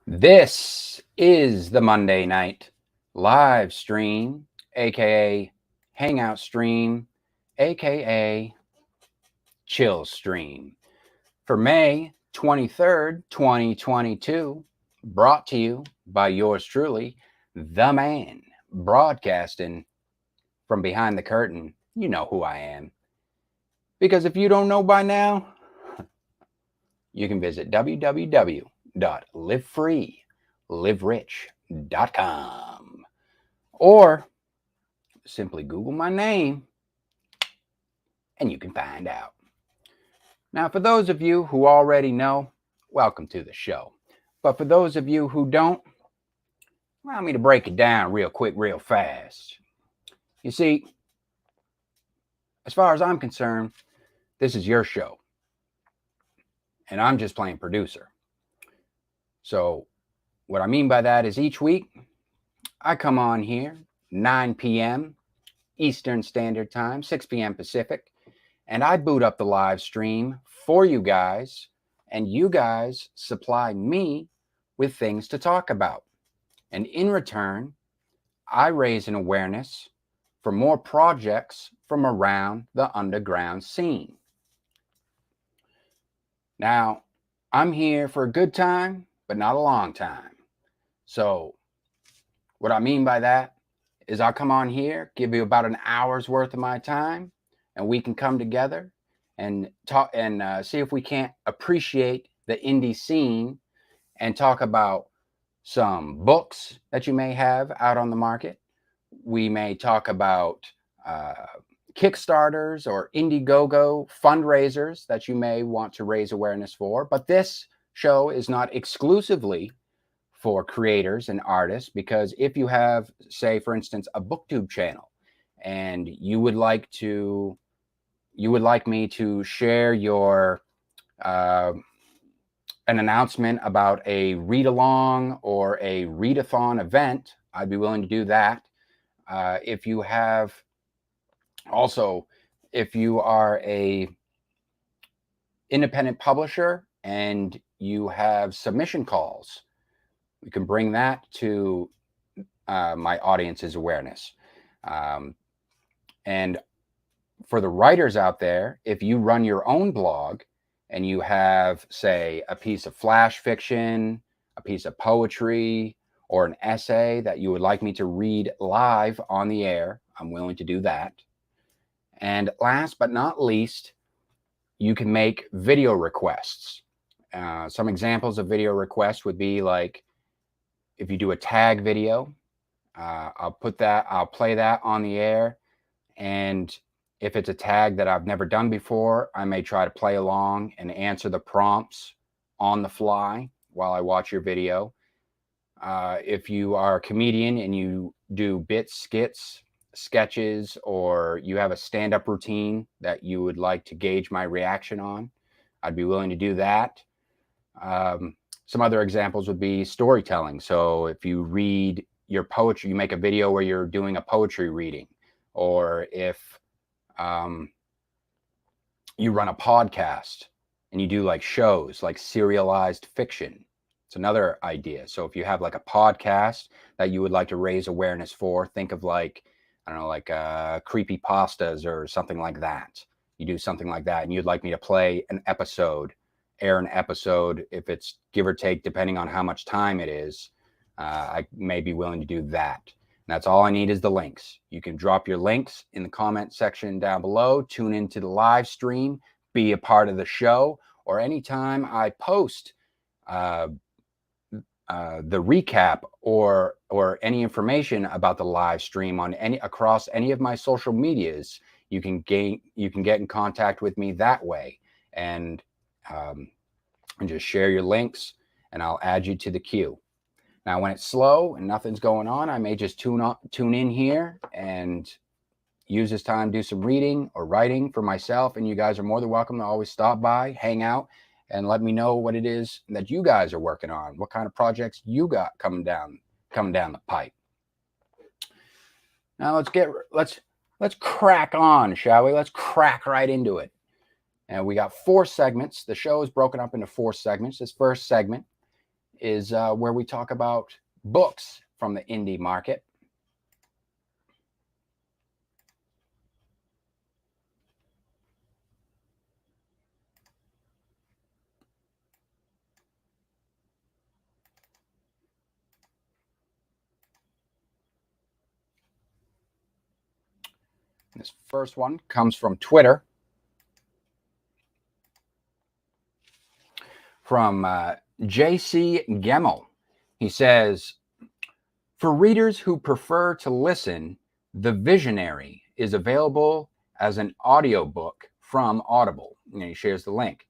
This is the Monday night live stream, aka Hangout stream, aka Chill stream for May 23rd, 2022. Brought to you by yours truly, the man, broadcasting from behind the curtain. You know who I am. Because if you don't know by now, you can visit www.livefreeliverich.com or simply Google my name and you can find out. Now, for those of you who already know, welcome to the show. But for those of you who don't, allow me to break it down real quick, real fast. You see, as far as I'm concerned, this is your show. And I'm just playing producer. So what I mean by that is each week, I come on here, 9 p.m. Eastern Standard Time, 6 p.m. Pacific, and I boot up the live stream for you guys, and you guys supply me with things to talk about. And in return, I raise an awareness for more projects from around the underground scene. Now, I'm here for a good time, but not a long time. So what I mean by that is I'll come on here, give you about an hour's worth of my time, and we can come together and talk and see if we can't appreciate the indie scene and talk about some books that you may have out on the market. We may talk about Kickstarters or Indiegogo fundraisers that you may want to raise awareness for. But this show is not exclusively for creators and artists, because if you have, say, for instance, a Booktube channel and you would like me to share your an announcement about a read along or a readathon event, I'd be willing to do that. If you have also, if you are a independent publisher and you have submission calls, we can bring that to my audience's awareness. And for the writers out there, if you run your own blog and you have, say, a piece of flash fiction, a piece of poetry, or an essay that you would like me to read live on the air, I'm willing to do that. And last but not least, you can make video requests. Some examples of video requests would be like, if you do a tag video, I'll play that on the air. And if it's a tag that I've never done before, I may try to play along and answer the prompts on the fly while I watch your video. If you are a comedian and you do bits, skits, sketches, or you have a stand-up routine that you would like to gauge my reaction on, I'd be willing to do that. Some other examples would be storytelling. So if you read your poetry, you make a video where you're doing a poetry reading, or if you run a podcast and you do like shows like serialized fiction, it's another idea. So if you have like a podcast that you would like to raise awareness for, think of like, I don't know, like creepy pastas or something like that. You do something like that and you'd like me to play an episode, air an episode, if it's give or take, depending on how much time it is, I may be willing to do that. And that's all I need is the links. You can drop your links in the comment section down below, tune into the live stream, be a part of the show, or anytime I post the recap or any information about the live stream on across any of my social medias, you can get in contact with me that way, and just share your links and I'll add you to the queue. Now, when it's slow and nothing's going on, I may just tune in here and use this time to do some reading or writing for myself. And you guys are more than welcome to always stop by, hang out, and let me know what it is that you guys are working on, what kind of projects you got coming down the pipe. Now let's crack on, shall we? Let's crack right into it. And we got 4 segments. The show is broken up into 4 segments. This first segment is where we talk about books from the indie market. This first one comes from Twitter, from J.C. Gemmell. He says, for readers who prefer to listen, The Visionary is available as an audiobook from Audible. And he shares the link.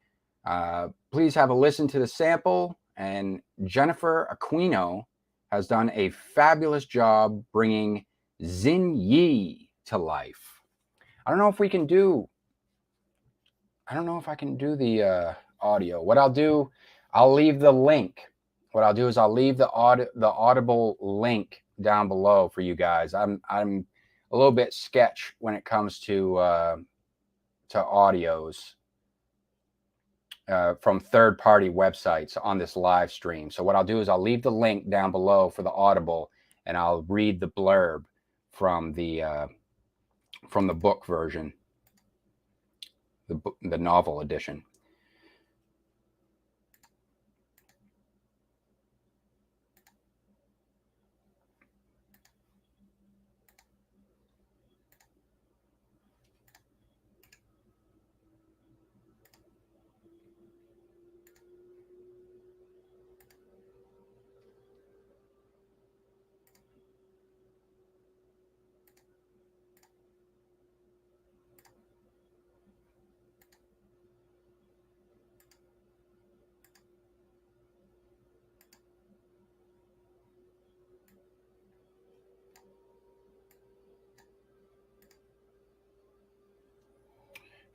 Please have a listen to the sample. And Jennifer Aquino has done a fabulous job bringing Xin Yi to life. I don't know if I can do the audio. What I'll do, I'll leave the link. What I'll do is I'll leave the Audible link down below for you guys. I'm a little bit sketch when it comes to audios from third-party websites on this live stream. So what I'll do is I'll leave the link down below for the Audible, and I'll read the blurb from the book version, the novel edition.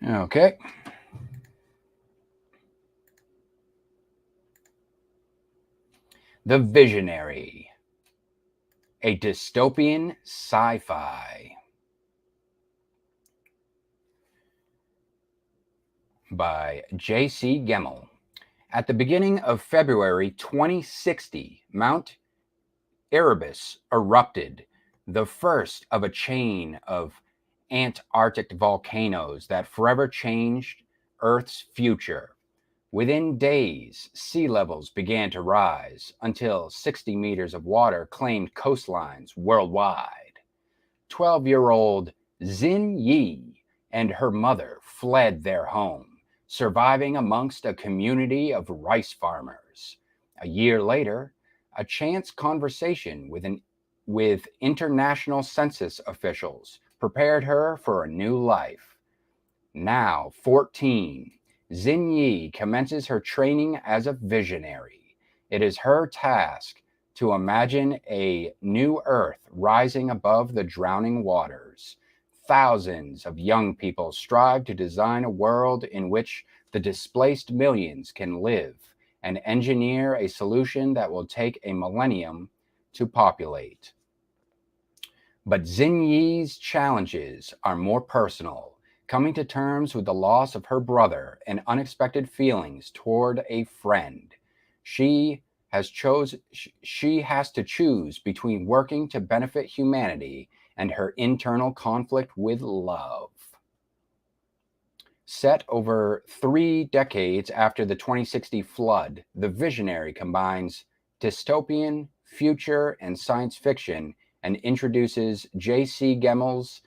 Okay. The Visionary, a dystopian sci-fi by J.C. Gemmell. At the beginning of February 2060, Mount Erebus erupted, the first of a chain of Antarctic volcanoes that forever changed Earth's future. Within days, sea levels began to rise until 60 meters of water claimed coastlines worldwide. 12-year-old Xin Yi and her mother fled their home, surviving amongst a community of rice farmers. A year later, a chance conversation with international census officials prepared her for a new life. Now 14, Xin Yi commences her training as a visionary. It is her task to imagine a new Earth rising above the drowning waters. Thousands of young people strive to design a world in which the displaced millions can live and engineer a solution that will take a millennium to populate. But Xin Yi's challenges are more personal, coming to terms with the loss of her brother and unexpected feelings toward a friend. She has to choose between working to benefit humanity and her internal conflict with love. Set over 3 decades after the 2060 flood, The Visionary combines dystopian, future, and science fiction and introduces J.C. Gemmell's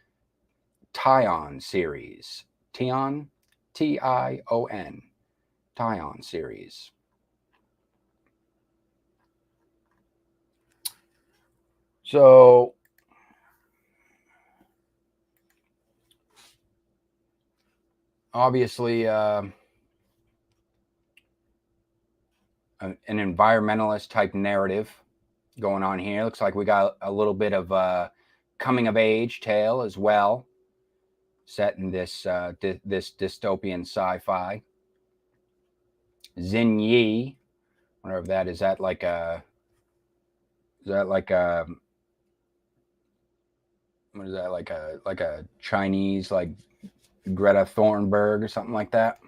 Tion series. Tion, T-I-O-N, Tion series. So, obviously, an environmentalist type narrative going on here. Looks like we got a little bit of a coming of age tale as well, set in this this dystopian sci-fi. Xin Yi, wonder if that is like a what is that, like a Chinese, like Greta Thunberg or something like that?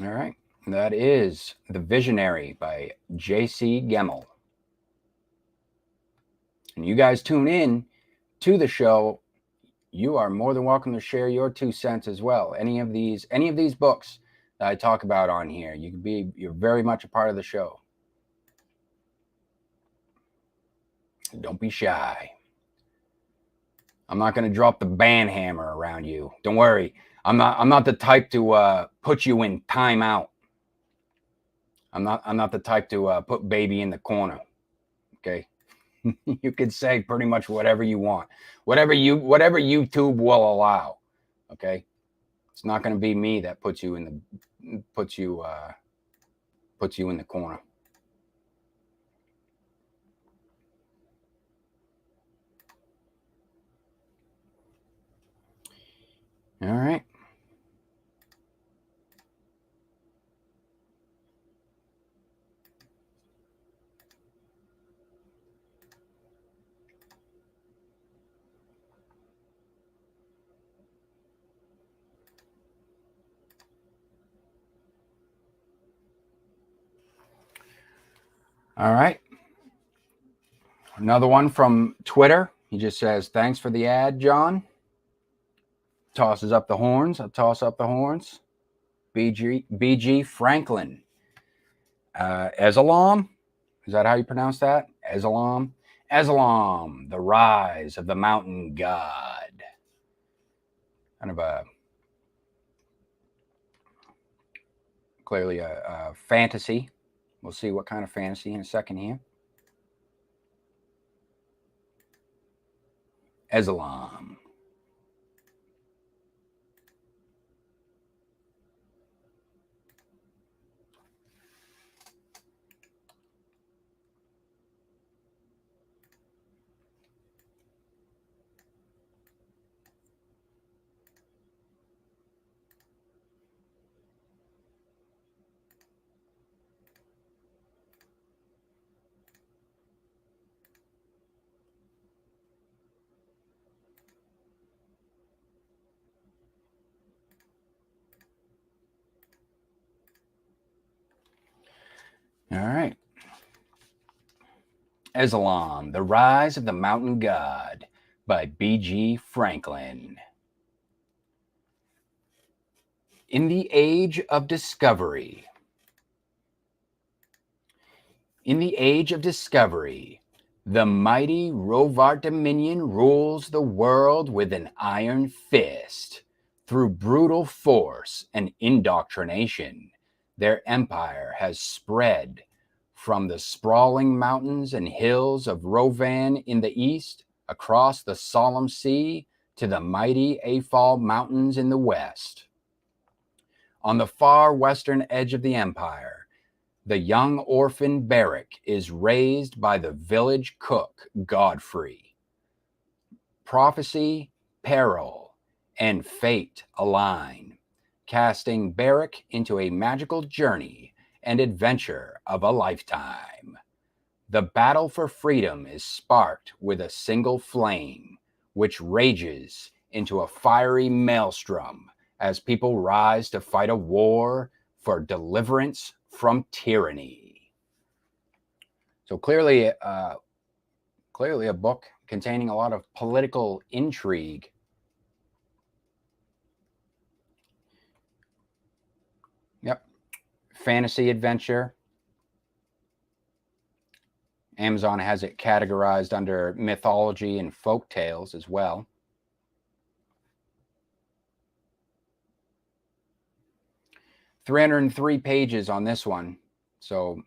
All right. That is The Visionary by J.C. Gemmell. And you guys tune in to the show. You are more than welcome to share your 2 cents as well. Any of these books that I talk about on here, you're very much a part of the show. Don't be shy. I'm not going to drop the ban hammer around you. Don't worry. I'm not the type to put you in timeout. I'm not the type to put baby in the corner. Okay? You could say pretty much whatever you want. Whatever YouTube will allow. Okay? It's not going to be me that puts you in the corner. All right. All right. Another one from Twitter. He just says, "Thanks for the ad, John." Tosses up the horns. I'll toss up the horns. BG Franklin. Ezalam? Is that how you pronounce that? Ezalam? Ezalam, The Rise of the Mountain God. Kind of clearly a fantasy. We'll see what kind of fantasy in a second here. Ezalam. All right. Ezalam, The Rise of the Mountain God by B.G. Franklin. In the Age of Discovery. In the Age of Discovery, the mighty Rovart Dominion rules the world with an iron fist. Through brutal force and indoctrination, their empire has spread from the sprawling mountains and hills of Rovan in the east, across the solemn sea, to the mighty Afal Mountains in the west. On the far western edge of the empire, the young orphan Beric is raised by the village cook Godfrey. Prophecy, peril, and fate align, casting Beric into a magical journey and adventure of a lifetime. The battle for freedom is sparked with a single flame, which rages into a fiery maelstrom as people rise to fight a war for deliverance from tyranny. So clearly a book containing a lot of political intrigue. Yep. Fantasy adventure. Amazon has it categorized under mythology and folk tales as well. "303 pages on this one, so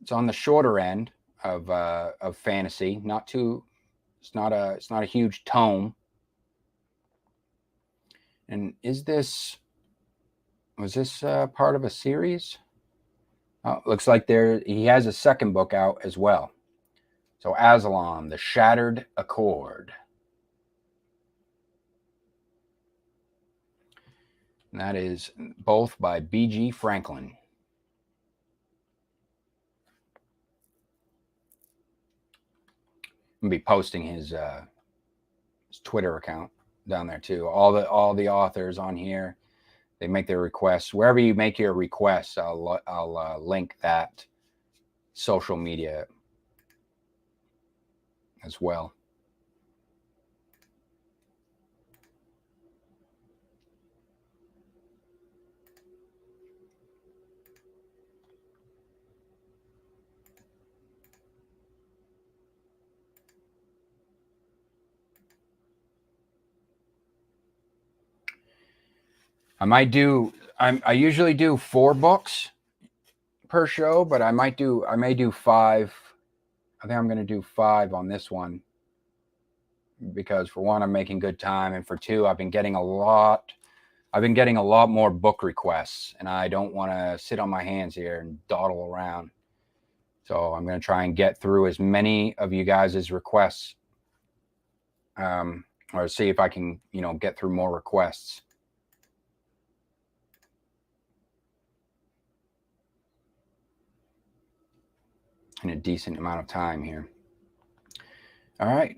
it's on the shorter end of fantasy. Not too. It's not a huge tome. And was this part of a series? Oh, looks like he has a second book out as well. So Aslan, The Shattered Accord. And that is both by B.G. Franklin. I'm gonna be posting his Twitter account down there too. All the authors on here, they make their requests. Wherever you make your requests, I'll link that social media as well. I usually do 4 books per show, but I may do 5. I think I'm going to do 5 on this one because for one, I'm making good time, and for two, I've been getting a lot more book requests, and I don't want to sit on my hands here and dawdle around. So I'm going to try and get through as many of you guys' requests, or see if I can, get through more requests. In a decent amount of time here. All right.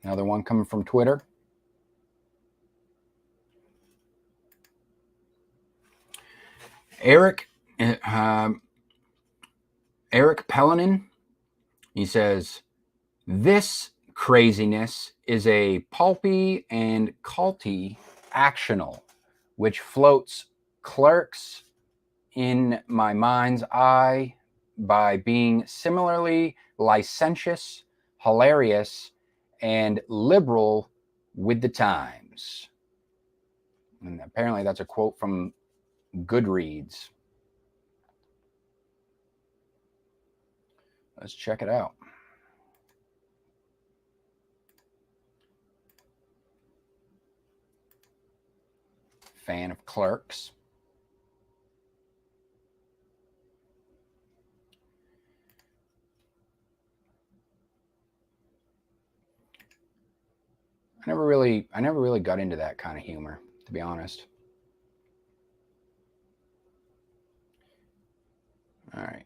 Another one coming from Twitter. Eric Pellinen, he says, this craziness is a pulpy and culty actional, which floats Clerks in my mind's eye by being similarly licentious, hilarious, and liberal with the times. And apparently that's a quote from Goodreads. Let's check it out. Fan of Clerks. I never really got into that kind of humor, to be honest. All right.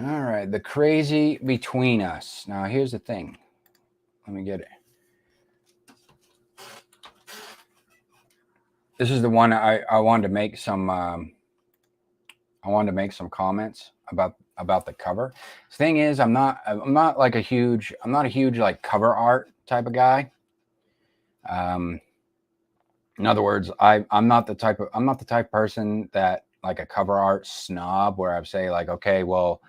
All right, The Crazy Between Us. Now, here's the thing. Let me get it. This is the one I wanted to make some. I wanted to make some comments about the cover. The thing is, I'm not a huge like cover art type of guy. In other words, I'm not the type of person that like a cover art snob where I say like, okay, well,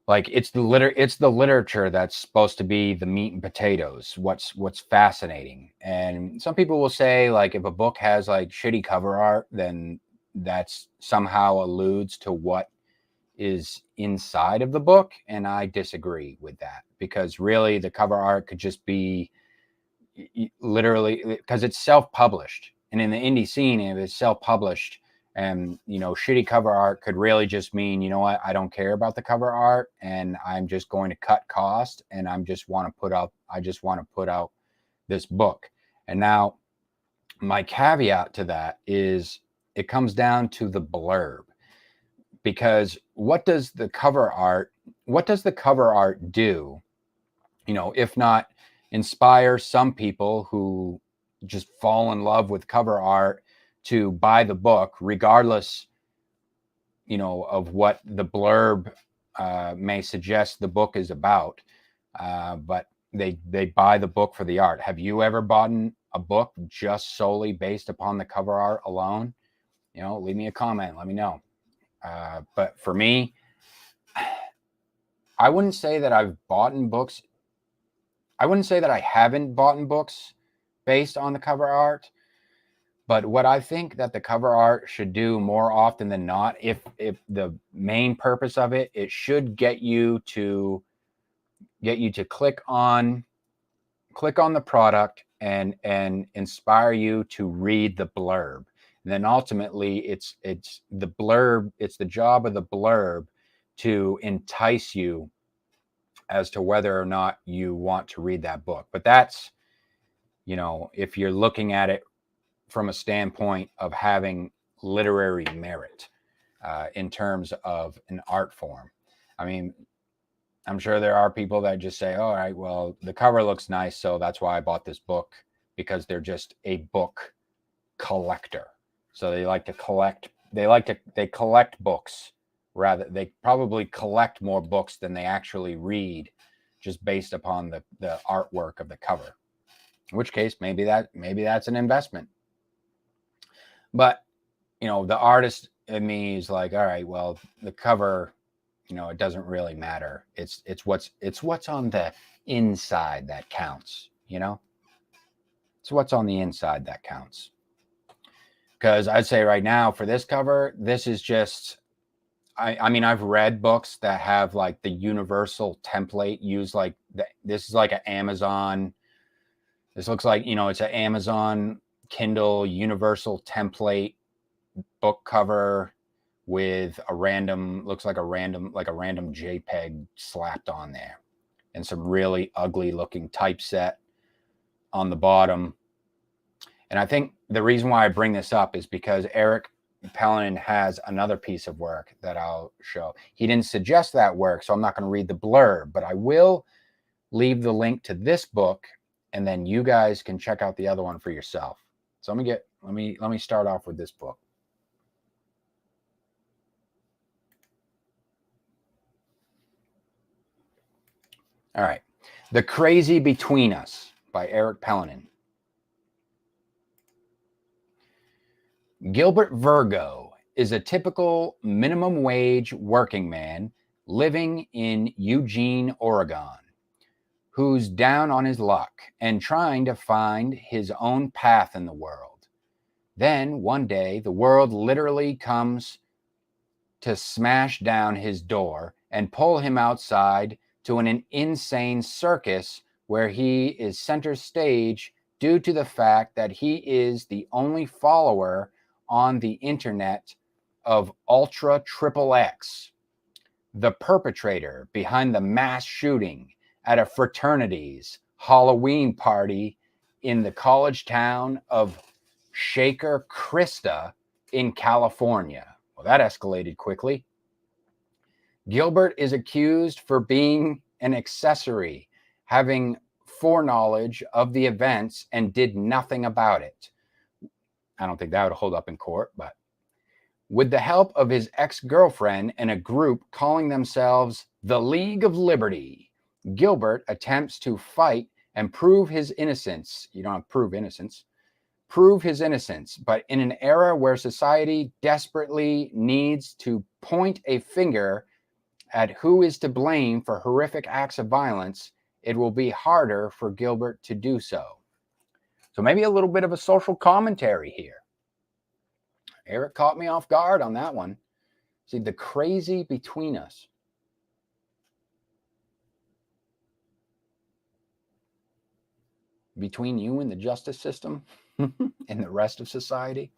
like it's the literature that's supposed to be the meat and potatoes, what's fascinating. And some people will say like if a book has like shitty cover art, then that's somehow alludes to what is inside of the book, and I disagree with that, because really the cover art could just be literally, because it's self-published, and in the indie scene, if it's self-published, and shitty cover art could really just mean, you know what, I don't care about the cover art, and I'm just going to cut cost, and I just want to put out this book. And now my caveat to that is it comes down to the blurb, because what does the cover art do, if not inspire some people who just fall in love with cover art to buy the book, regardless, of what the blurb may suggest the book is about. But they buy the book for the art. Have you ever bought a book just solely based upon the cover art alone? Leave me a comment. Let me know. But for me, I wouldn't say that I've bought books. I wouldn't say that I haven't bought books based on the cover art. But what I think that the cover art should do more often than not, if the main purpose of it, it should get you to click on the product and inspire you to read the blurb. And then ultimately it's the blurb, it's the job of the blurb to entice you as to whether or not you want to read that book. But that's, if you're looking at it from a standpoint of having literary merit in terms of an art form. I mean, I'm sure there are people that just say, all right, well, the cover looks nice, so that's why I bought this book, because they're just a book collector. So they like to collect, they collect books. Rather, they probably collect more books than they actually read, just based upon the artwork of the cover. In which case, maybe that's an investment. But the artist in me is like, all right, well, the cover, it doesn't really matter. It's what's on the inside that counts. It's what's on the inside that counts. Because I'd say right now for this cover, this is just, I mean, I've read books that have like the universal template used, like this is like an Amazon. This looks like, it's an Amazon Kindle universal template book cover with a random, looks like a random JPEG slapped on there, and some really ugly looking typeset on the bottom. And I think the reason why I bring this up is because Eric Pellenin has another piece of work that I'll show. He didn't suggest that work, so I'm not going to read the blurb, but I will leave the link to this book, and then you guys can check out the other one for yourself. So let me start off with this book. All right. The Crazy Between Us by Eric Pellenin. Gilbert Virgo is a typical minimum wage working man living in Eugene, Oregon, who's down on his luck and trying to find his own path in the world. Then one day, the world literally comes to smash down his door and pull him outside to an insane circus where he is center stage due to the fact that he is the only follower on the internet of Ultra Triple X, the perpetrator behind the mass shooting at a fraternity's Halloween party in the college town of Shaker Krista in California. Well, that escalated quickly. Gilbert is accused for being an accessory, having foreknowledge of the events and did nothing about it. I don't think that would hold up in court, but with the help of his ex-girlfriend and a group calling themselves the League of Liberty, Gilbert attempts to fight and prove his innocence. You don't have to prove innocence. Prove his innocence, but in an era where society desperately needs to point a finger at who is to blame for horrific acts of violence, it will be harder for Gilbert to do so. So maybe a little bit of a social commentary here. Eric caught me off guard on that one. See, the crazy between us. Between you and the justice system and the rest of society.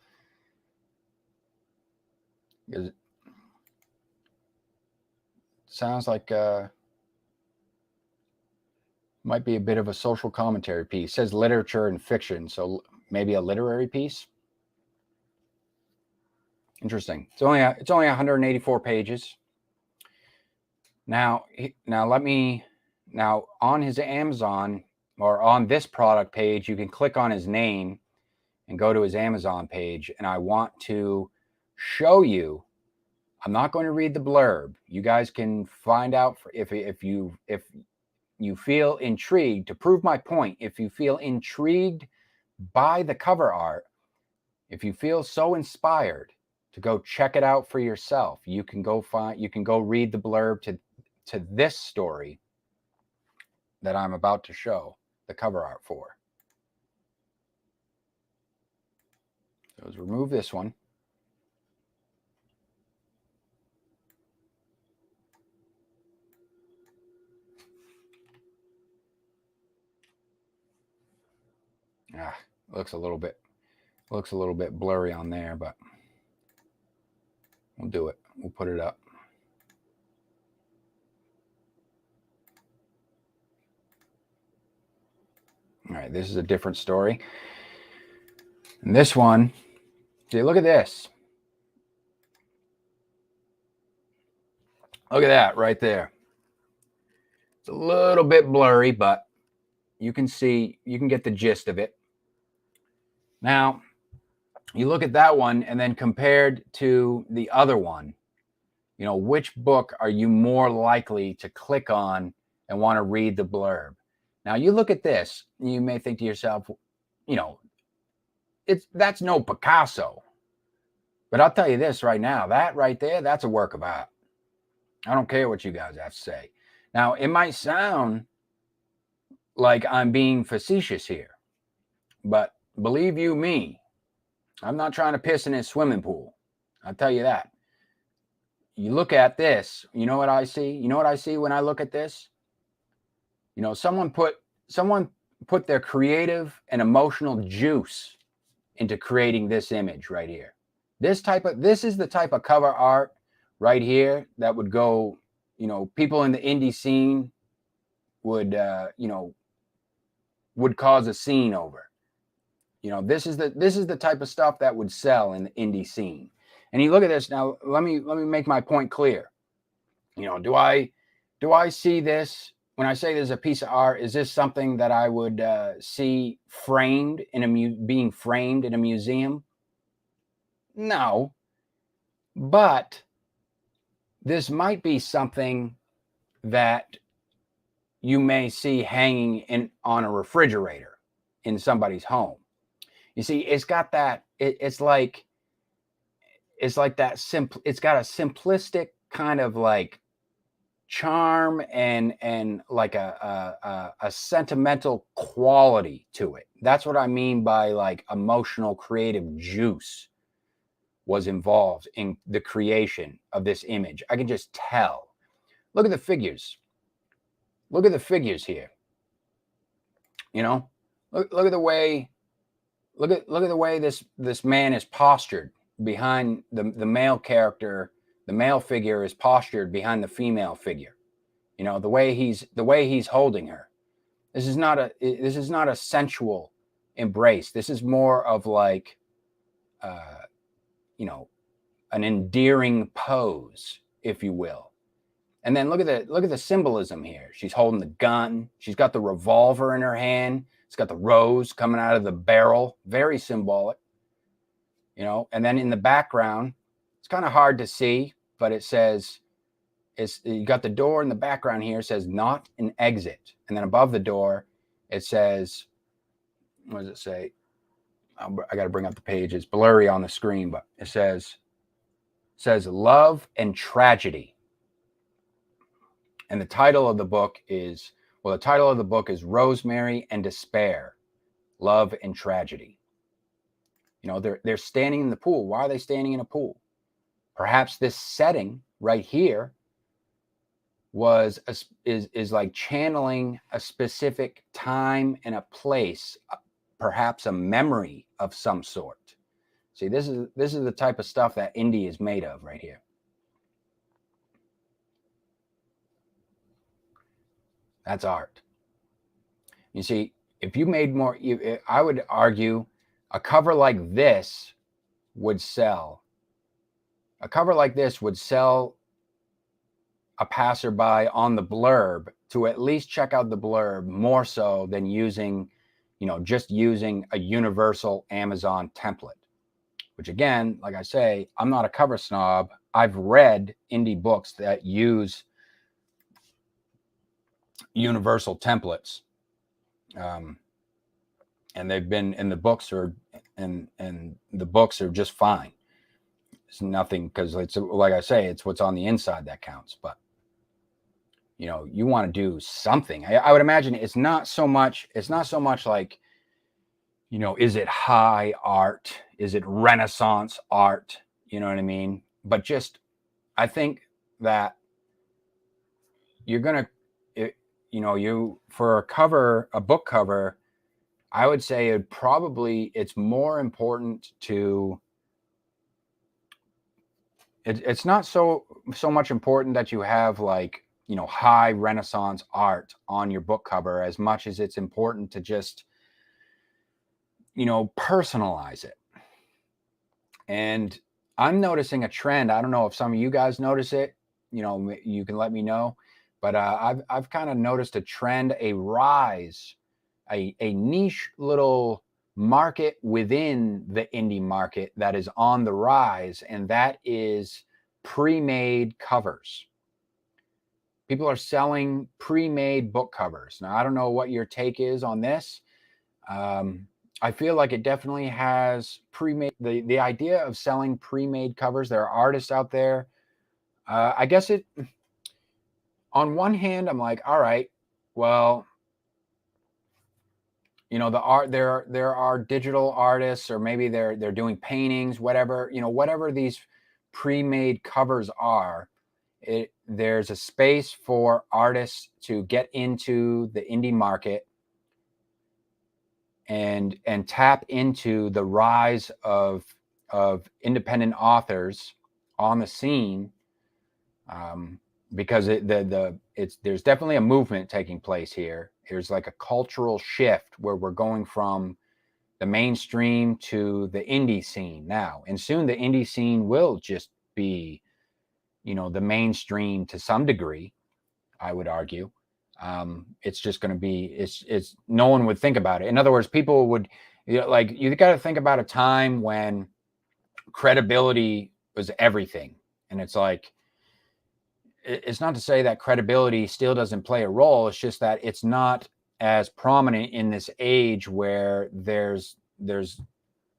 It sounds like might be a bit of a social commentary piece. It says literature and fiction, so maybe a literary piece. Interesting. It's only 184 pages. Now on his Amazon or on this product page, you can click on his name and go to his Amazon page. And I want to show you. I'm not going to read the blurb. You guys can find out if you feel intrigued. To prove my point, if you feel intrigued by the cover art, if you feel so inspired to go check it out for yourself, you can go read the blurb to this story that I'm about to show the cover art for. So let's remove this one. Looks a little bit blurry on there, but we'll do it. We'll put it up. All right, this is a different story. And this one, see, look at this. Look at that right there. It's a little bit blurry, but you can see, you can get the gist of it. Now, you look at that one and then compared to the other one, you know, which book are you more likely to click on and want to read the blurb? Now, you look at this, and you may think to yourself, you know, that's no Picasso. But I'll tell you this right now, that right there, that's a work of art. I don't care what you guys have to say. Now, it might sound like I'm being facetious here, but believe you me, I'm not trying to piss in his swimming pool. I'll tell you that. You look at this, you know what I see? You know what I see when I look at this? You know, someone put their creative and emotional juice into creating this image right here. This is the type of cover art right here that would go, you know, people in the indie scene would, you know, would cause a scene over. You know, this is the type of stuff that would sell in the indie scene. And you look at this now. Let me make my point clear. You know, do I see this when I say there's a piece of art? Is this something that I would see framed in being framed in a museum? No, but this might be something that you may see hanging on a refrigerator in somebody's home. You see, it's got that. It's like that simple. It's got a simplistic kind of like charm and like a sentimental quality to it. That's what I mean by like emotional creative juice was involved in the creation of this image. I can just tell. Look at the figures. Look at the figures here. You know, look at the way. Look at the way this man is postured behind the male character. The male figure is postured behind the female figure. You know, the way he's holding her. This is not a sensual embrace. This is more of like, you know, an endearing pose, if you will. And then look at the symbolism here. She's holding the gun. She's got the revolver in her hand. It's got the rose coming out of the barrel. Very symbolic. You know, and then in the background, it's kind of hard to see, but it says, you got the door in the background here. It says not an exit. And then above the door, it says, what does it say? I got to bring up the page. It's blurry on the screen, but it says love and tragedy. And the title of the book is, Rosemary and Despair, Love and Tragedy. You know, they're standing in the pool. Why are they standing in a pool? Perhaps this setting right here is like channeling a specific time and a place, perhaps a memory of some sort. See, this is the type of stuff that indie is made of right here. That's art. You see, if you made more, I would argue a cover like this would sell. A cover like this would sell a passerby on the blurb to at least check out the blurb more so than using, you know, just using a universal Amazon template. Which again, like I say, I'm not a cover snob. I've read indie books that use universal templates, and they've been, and the books are just fine. It's nothing, because it's like I say, it's what's on the inside that counts. But you know, you want to do something. I would imagine it's not so much like, you know, is it high art? Is it Renaissance art? You know what I mean? But just, I think that you're going to, you know, for a book cover, I would say it's more important to, it's not so much important that you have like, you know, high Renaissance art on your book cover, as much as it's important to just personalize it. And I'm noticing a trend. I don't know if some of you guys notice it. You can let me know. But I've kind of noticed a trend, a rise, a niche little market within the indie market that is on the rise, and that is pre-made covers. People are selling pre-made book covers. Now, I don't know what your take is on this. I feel like it definitely has pre-made, the idea of selling pre-made covers. There are artists out there. I guess on one hand, I'm like, all right, well, the art, there are digital artists, or maybe they're doing paintings, whatever, whatever these pre-made covers are. There's a space for artists to get into the indie market and tap into the rise of independent authors on the scene, because there's definitely a movement taking place here. There's like a cultural shift where we're going from the mainstream to the indie scene now, and soon the indie scene will just be the mainstream to some degree, I would argue. It's just going to be, it's no one would think about it. In other words, people would, you got to think about a time when credibility was everything. And it's like, it's not to say that credibility still doesn't play a role. It's just that it's not as prominent in this age where there's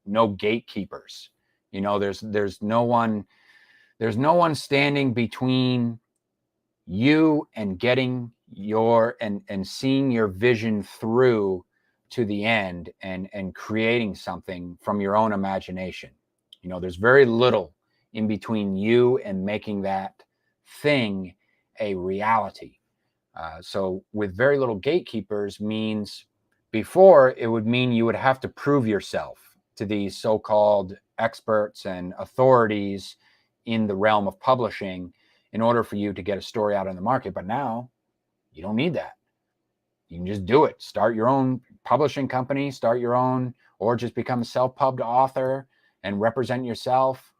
no gatekeepers. There's no one standing between you and getting and seeing your vision through to the end, and creating something from your own imagination. There's very little in between you and making that thing a reality. So with very little gatekeepers means, before, it would mean you would have to prove yourself to these so-called experts and authorities in the realm of publishing in order for you to get a story out in the market. But now you don't need that. You can just do it. Start your own publishing company, start your own, or just become a self-pubbed author and represent yourself,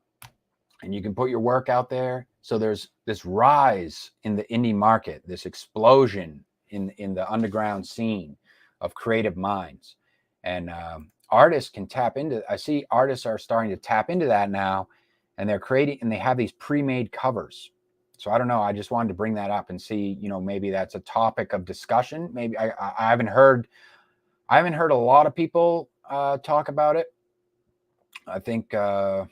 and you can put your work out there. So there's this rise in the indie market, this explosion in the underground scene of creative minds. And artists can tap into, I see artists are starting to tap into that now, and they're creating, and they have these pre-made covers. So I don't know. I just wanted to bring that up and see, maybe that's a topic of discussion. Maybe I haven't heard a lot of people talk about it. I think I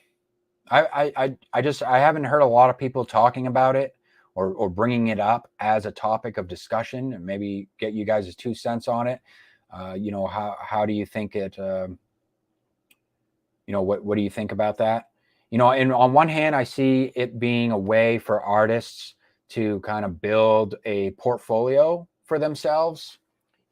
haven't heard a lot of people talking about it or bringing it up as a topic of discussion, and maybe get you guys' 2 cents on it. How do you think it? What do you think about that? And on one hand, I see it being a way for artists to kind of build a portfolio for themselves.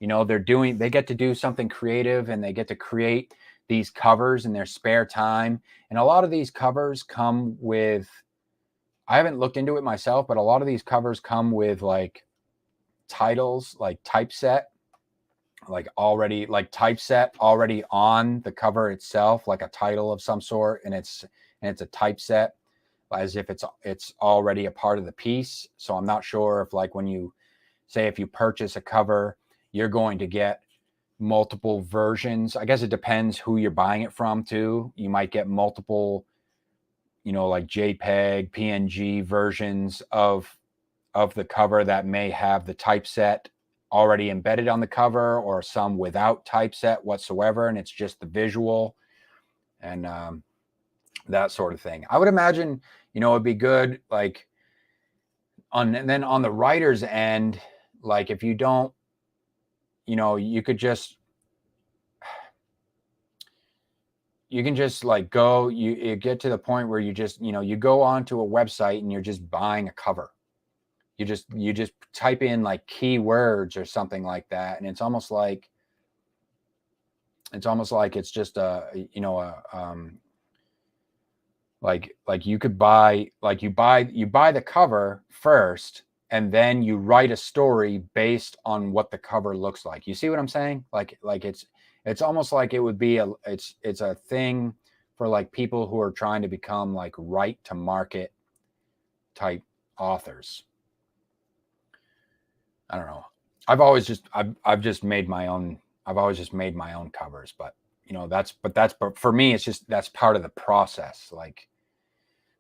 They get to do something creative, and they get to create these covers in their spare time. And a lot of these covers come with, I haven't looked into it myself, but a lot of these covers come with like titles, like typeset, typeset already on the cover itself, like a title of some sort, and it's a typeset, as if it's already a part of the piece. So I'm not sure if, like, when you say, if you purchase a cover, you're going to get multiple versions. I guess it depends who you're buying it from too. You might get multiple, like JPEG, PNG versions of the cover that may have the typeset already embedded on the cover, or some without typeset whatsoever, and it's just the visual and that sort of thing. I would imagine, it'd be good, like, and then on the writer's end, like, if you don't, you can just like you get to the point where you just, you go onto a website and you're just buying a cover. You just type in like keywords or something like that, and it's almost like it's just like you could buy, like you buy the cover first, and then you write a story based on what the cover looks like. You see what I'm saying? Like it's It's almost like it would be it's a thing for like people who are trying to become like right to market type authors. I don't know. I've just made my own. I've always just made my own covers, but but for me, it's just that's part of the process. Like,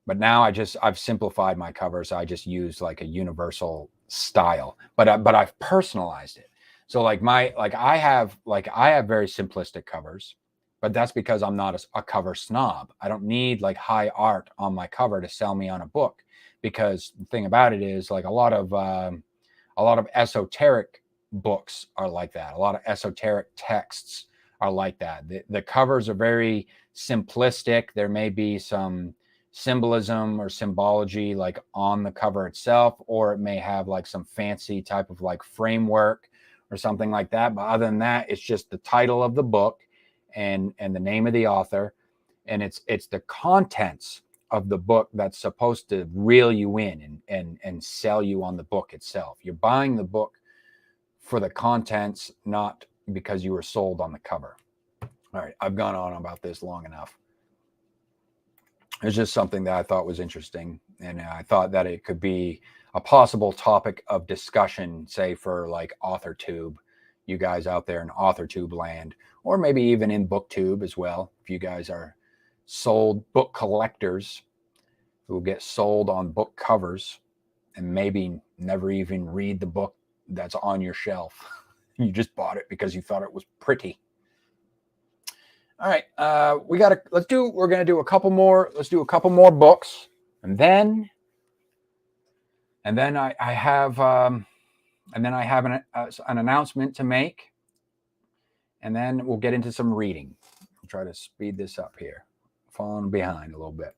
but now I've simplified my covers. I just use like a universal style, but I've personalized it. So like I have very simplistic covers, but that's because I'm not a cover snob. I don't need like high art on my cover to sell me on a book, because the thing about it is like a lot of esoteric books are like that. A lot of esoteric texts are like that. The covers are very simplistic. There may be some symbolism or symbology like on the cover itself, or it may have like some fancy type of like framework or something like that. But other than that, it's just the title of the book and the name of the author, and it's the contents of the book that's supposed to reel you in and sell you on the book itself. You're buying the book for the contents, not because you were sold on the cover. All right, I've gone on about this long enough. It's just something that I thought was interesting, and I thought that it could be a possible topic of discussion, say for like Authortube, you guys out there in Authortube land, or maybe even in Booktube as well, if you guys are sold book collectors who will get sold on book covers and maybe never even read the book that's on your shelf. You just bought it because you thought it was pretty. All right, we're gonna do a couple more. Let's do a couple more books, and then I have an announcement to make, and then we'll get into some reading. I'll try to speed this up here. Falling behind a little bit.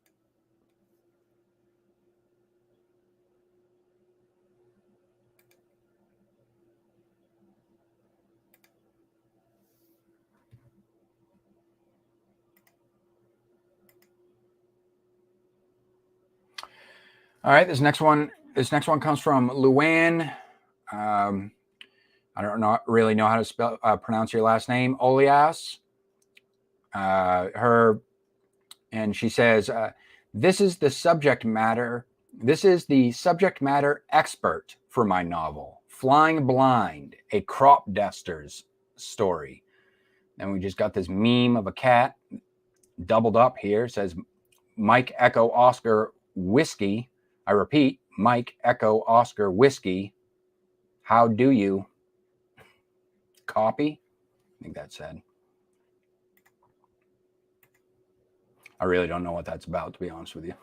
All right, this next one comes from Luann. I don't really know how to pronounce your last name, Olias. And she says, this is the subject matter expert for my novel, Flying Blind, a crop duster's story. And we just got this meme of a cat doubled up here. It says, Mike Echo Oscar Whiskey. I repeat, Mike Echo Oscar Whiskey. How do you copy? I think that said. I really don't know what that's about, to be honest with you.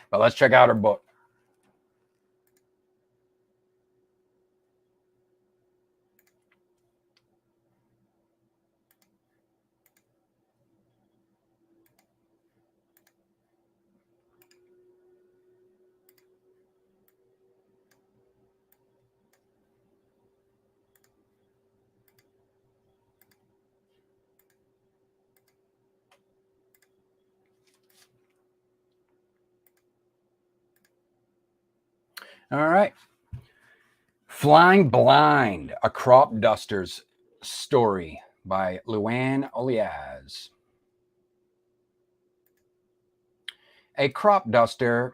But let's check out her book. All right. Flying Blind, a crop duster's story by Luann Oliaz. A crop duster,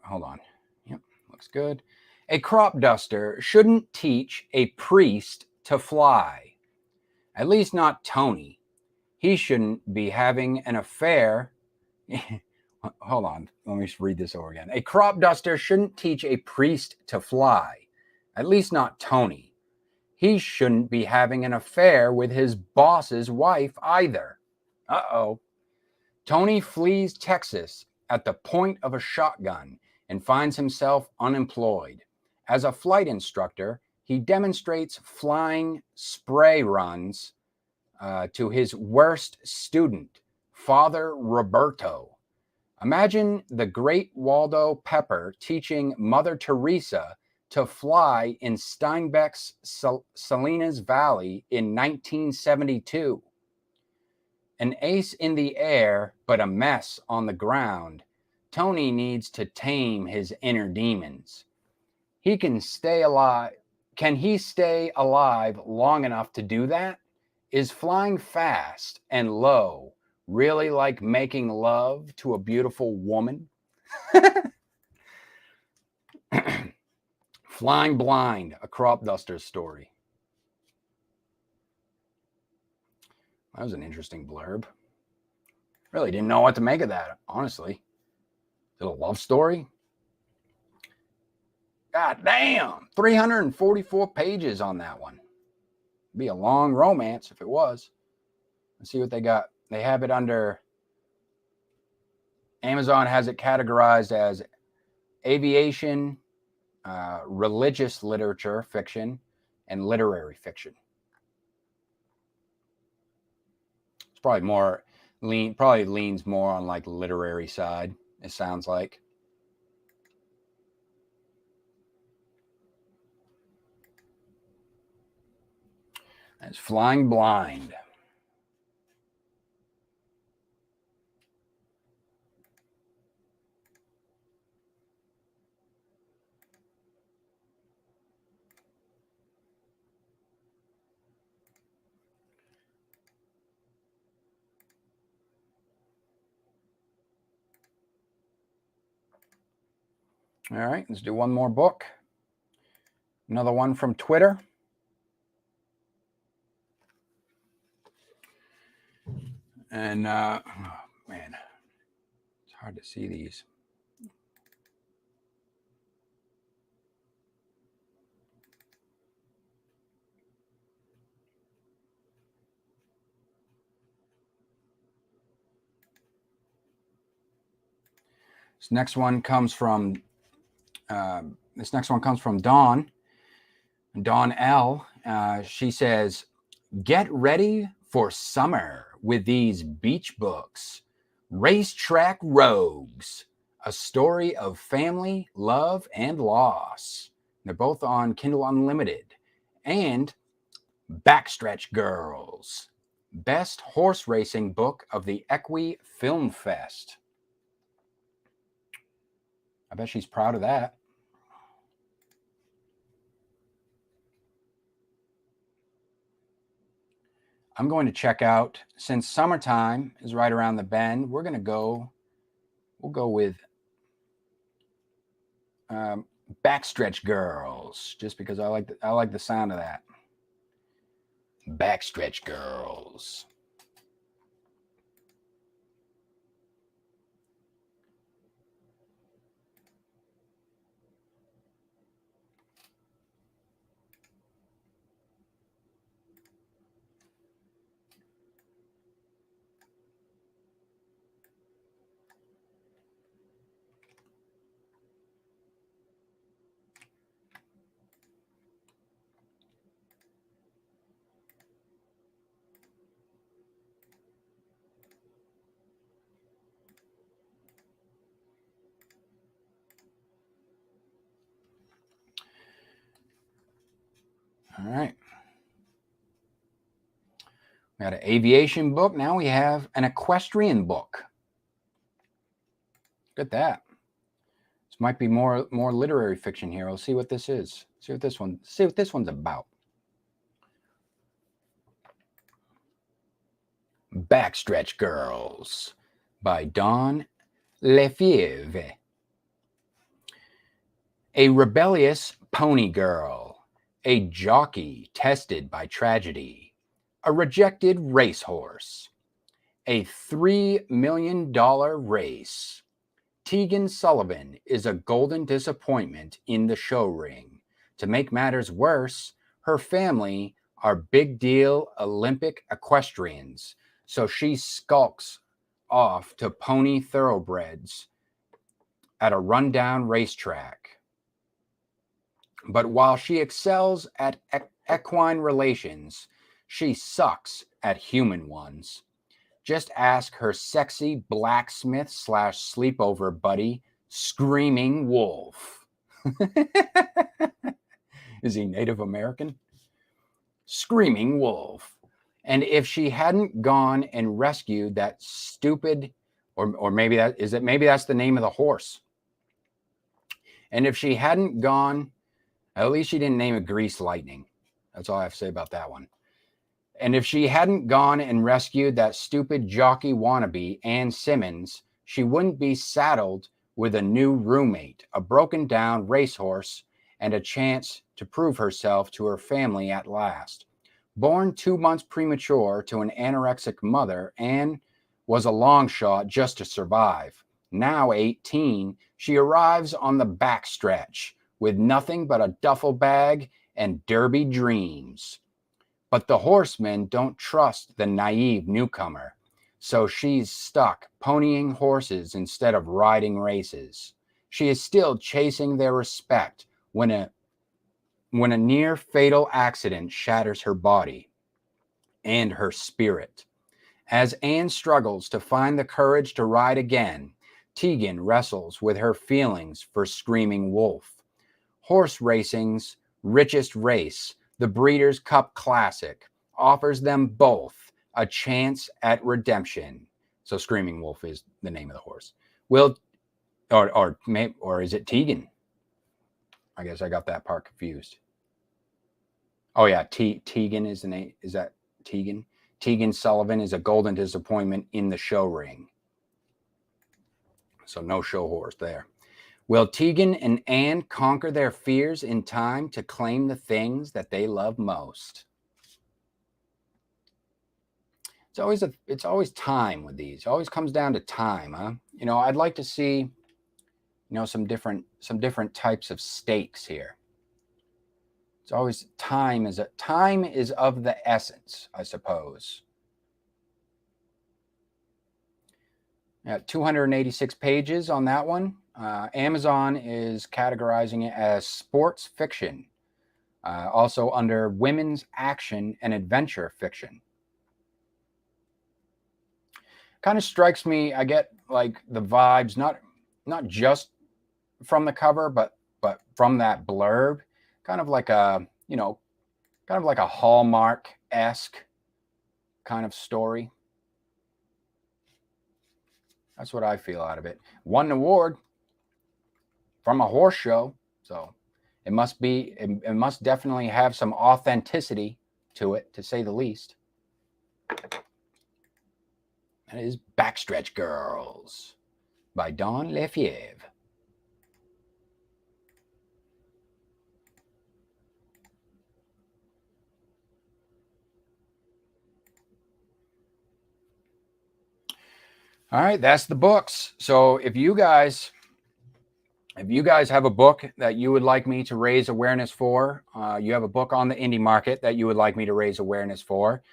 hold on. Yep, looks good. A crop duster shouldn't teach a priest to fly. At least not Tony. He shouldn't be having an affair. Hold on, let me read this over again. A crop duster shouldn't teach a priest to fly. At least not Tony. He shouldn't be having an affair with his boss's wife either. Uh-oh. Tony flees Texas at the point of a shotgun and finds himself unemployed. As a flight instructor, he demonstrates flying spray runs to his worst student, Father Roberto. Imagine the great Waldo Pepper teaching Mother Teresa to fly in Steinbeck's Salinas Valley in 1972. An ace in the air, but a mess on the ground, Tony needs to tame his inner demons. Can he stay alive long enough to do that? Is flying fast and low really like making love to a beautiful woman? Flying blind, a crop duster's story. That was an interesting blurb. Really didn't know what to make of that, honestly. Is it a love story? God damn, 344 pages on that one. It'd be a long romance if it was. Let's see what they got. They have it under, Amazon has it categorized as aviation, religious literature, fiction, and literary fiction. It's probably more probably leans more on like literary side, it sounds like. That's Flying Blind. All right, let's do one more book. Another one from Twitter. And, oh, man, it's hard to see these. This next one comes from Dawn L. She says, "Get ready for summer with these beach books. Racetrack Rogues, a story of family, love, and loss." They're both on Kindle Unlimited. And Backstretch Girls, best horse racing book of the Equi Film Fest. I bet she's proud of that. I'm going to check out, since summertime is right around the bend, we'll go with Backstretch Girls, just because I like the sound of that. Backstretch Girls. All right. We got an aviation book. Now we have an equestrian book. Look at that. This might be more literary fiction here. We'll see what this is. See what this one's about. Backstretch Girls by Dawn Lefebvre. A rebellious pony girl, a jockey tested by tragedy, a rejected racehorse, a $3 million race. Tegan Sullivan is a golden disappointment in the show ring. To make matters worse, her family are big deal Olympic equestrians, so she skulks off to pony thoroughbreds at a rundown racetrack. But while she excels at equine relations, she sucks at human ones. Just ask her sexy blacksmith / sleepover buddy, Screaming Wolf. Is he Native American? Screaming Wolf. And if she hadn't gone and rescued that stupid, or maybe that's the name of the horse. And if she hadn't gone, at least she didn't name it Grease Lightning. That's all I have to say about that one. And if she hadn't gone and rescued that stupid jockey wannabe, Ann Simmons, she wouldn't be saddled with a new roommate, a broken down racehorse, and a chance to prove herself to her family at last. Born 2 months premature to an anorexic mother, Anne was a long shot just to survive. Now 18, she arrives on the backstretch with nothing but a duffel bag and derby dreams. But the horsemen don't trust the naive newcomer, so she's stuck ponying horses instead of riding races. She is still chasing their respect when a near fatal accident shatters her body and her spirit. As Anne struggles to find the courage to ride again, Tegan wrestles with her feelings for Screaming Wolf. Horse racing's richest race, the Breeders' Cup Classic, offers them both a chance at redemption. So Screaming Wolf is the name of the horse. Or is it Tegan? I guess I got that part confused. Oh yeah, Tegan is the name. Is that Tegan? Tegan Sullivan is a golden disappointment in the show ring. So no show horse there. Will Tegan and Anne conquer their fears in time to claim the things that they love most? It's always time with these. It always comes down to time, huh? You know, I'd like to see, you know, some different types of stakes here. It's always time is of the essence, I suppose. Yeah, 286 pages on that one. Amazon is categorizing it as sports fiction, also under women's action and adventure fiction. Kind of strikes me, I get like the vibes, not just from the cover, but from that blurb, kind of like a, you know, kind of like a Hallmark-esque kind of story. That's what I feel out of it. Won an award from a horse show, so it must definitely have some authenticity to it, to say the least. That is Backstretch Girls by Dawn Lefebvre. All right, that's the books. So if you guys have a book that you would like me to raise awareness for, you have a book on the indie market that you would like me to raise awareness for,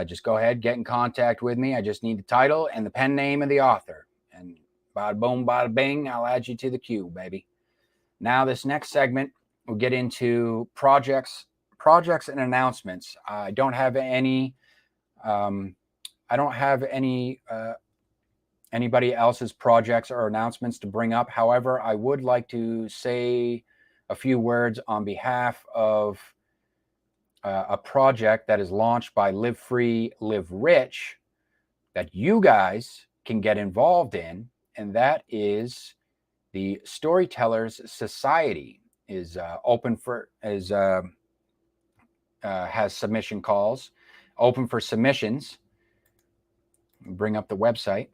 just go ahead, get in contact with me. I just need the title and the pen name of the author. And bada boom, bada bing, I'll add you to the queue, baby. Now, this next segment, we'll get into projects and announcements. I don't have any anybody else's projects or announcements to bring up. However, I would like to say a few words on behalf of a project that is launched by Live Free, Live Rich that you guys can get involved in, and that is the Storytellers Society is has submission calls open for submissions. Bring up the website.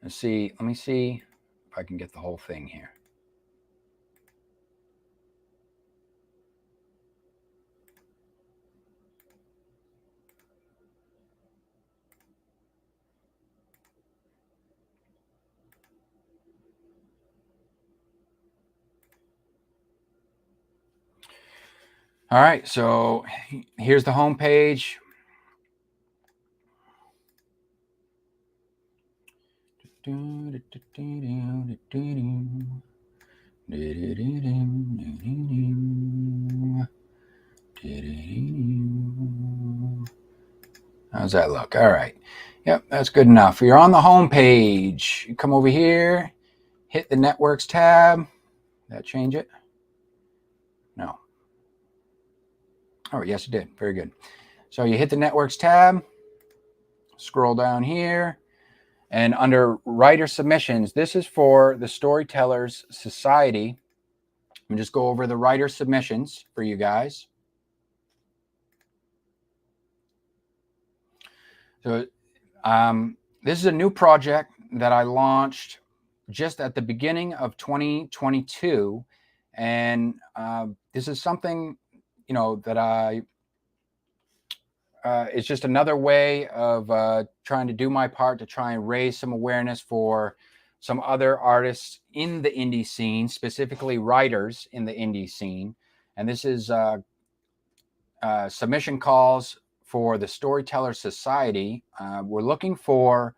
Let me see if I can get the whole thing here. All right, so here's the home page. How's that look? All right. Yep, that's good enough. You're on the home page. You come over here, hit the networks tab. Did that change it? No. Oh, yes, it did. Very good. So you hit the networks tab, scroll down here, And under writer submissions, this is for the Storytellers Society. Let me just go over the writer submissions for you guys. So this is a new project that I launched just at the beginning of 2022. And this is something, that it's just another way of trying to do my part to try and raise some awareness for some other artists in the indie scene, specifically writers in the indie scene. And this is submission calls for the Storyteller Society. We're looking for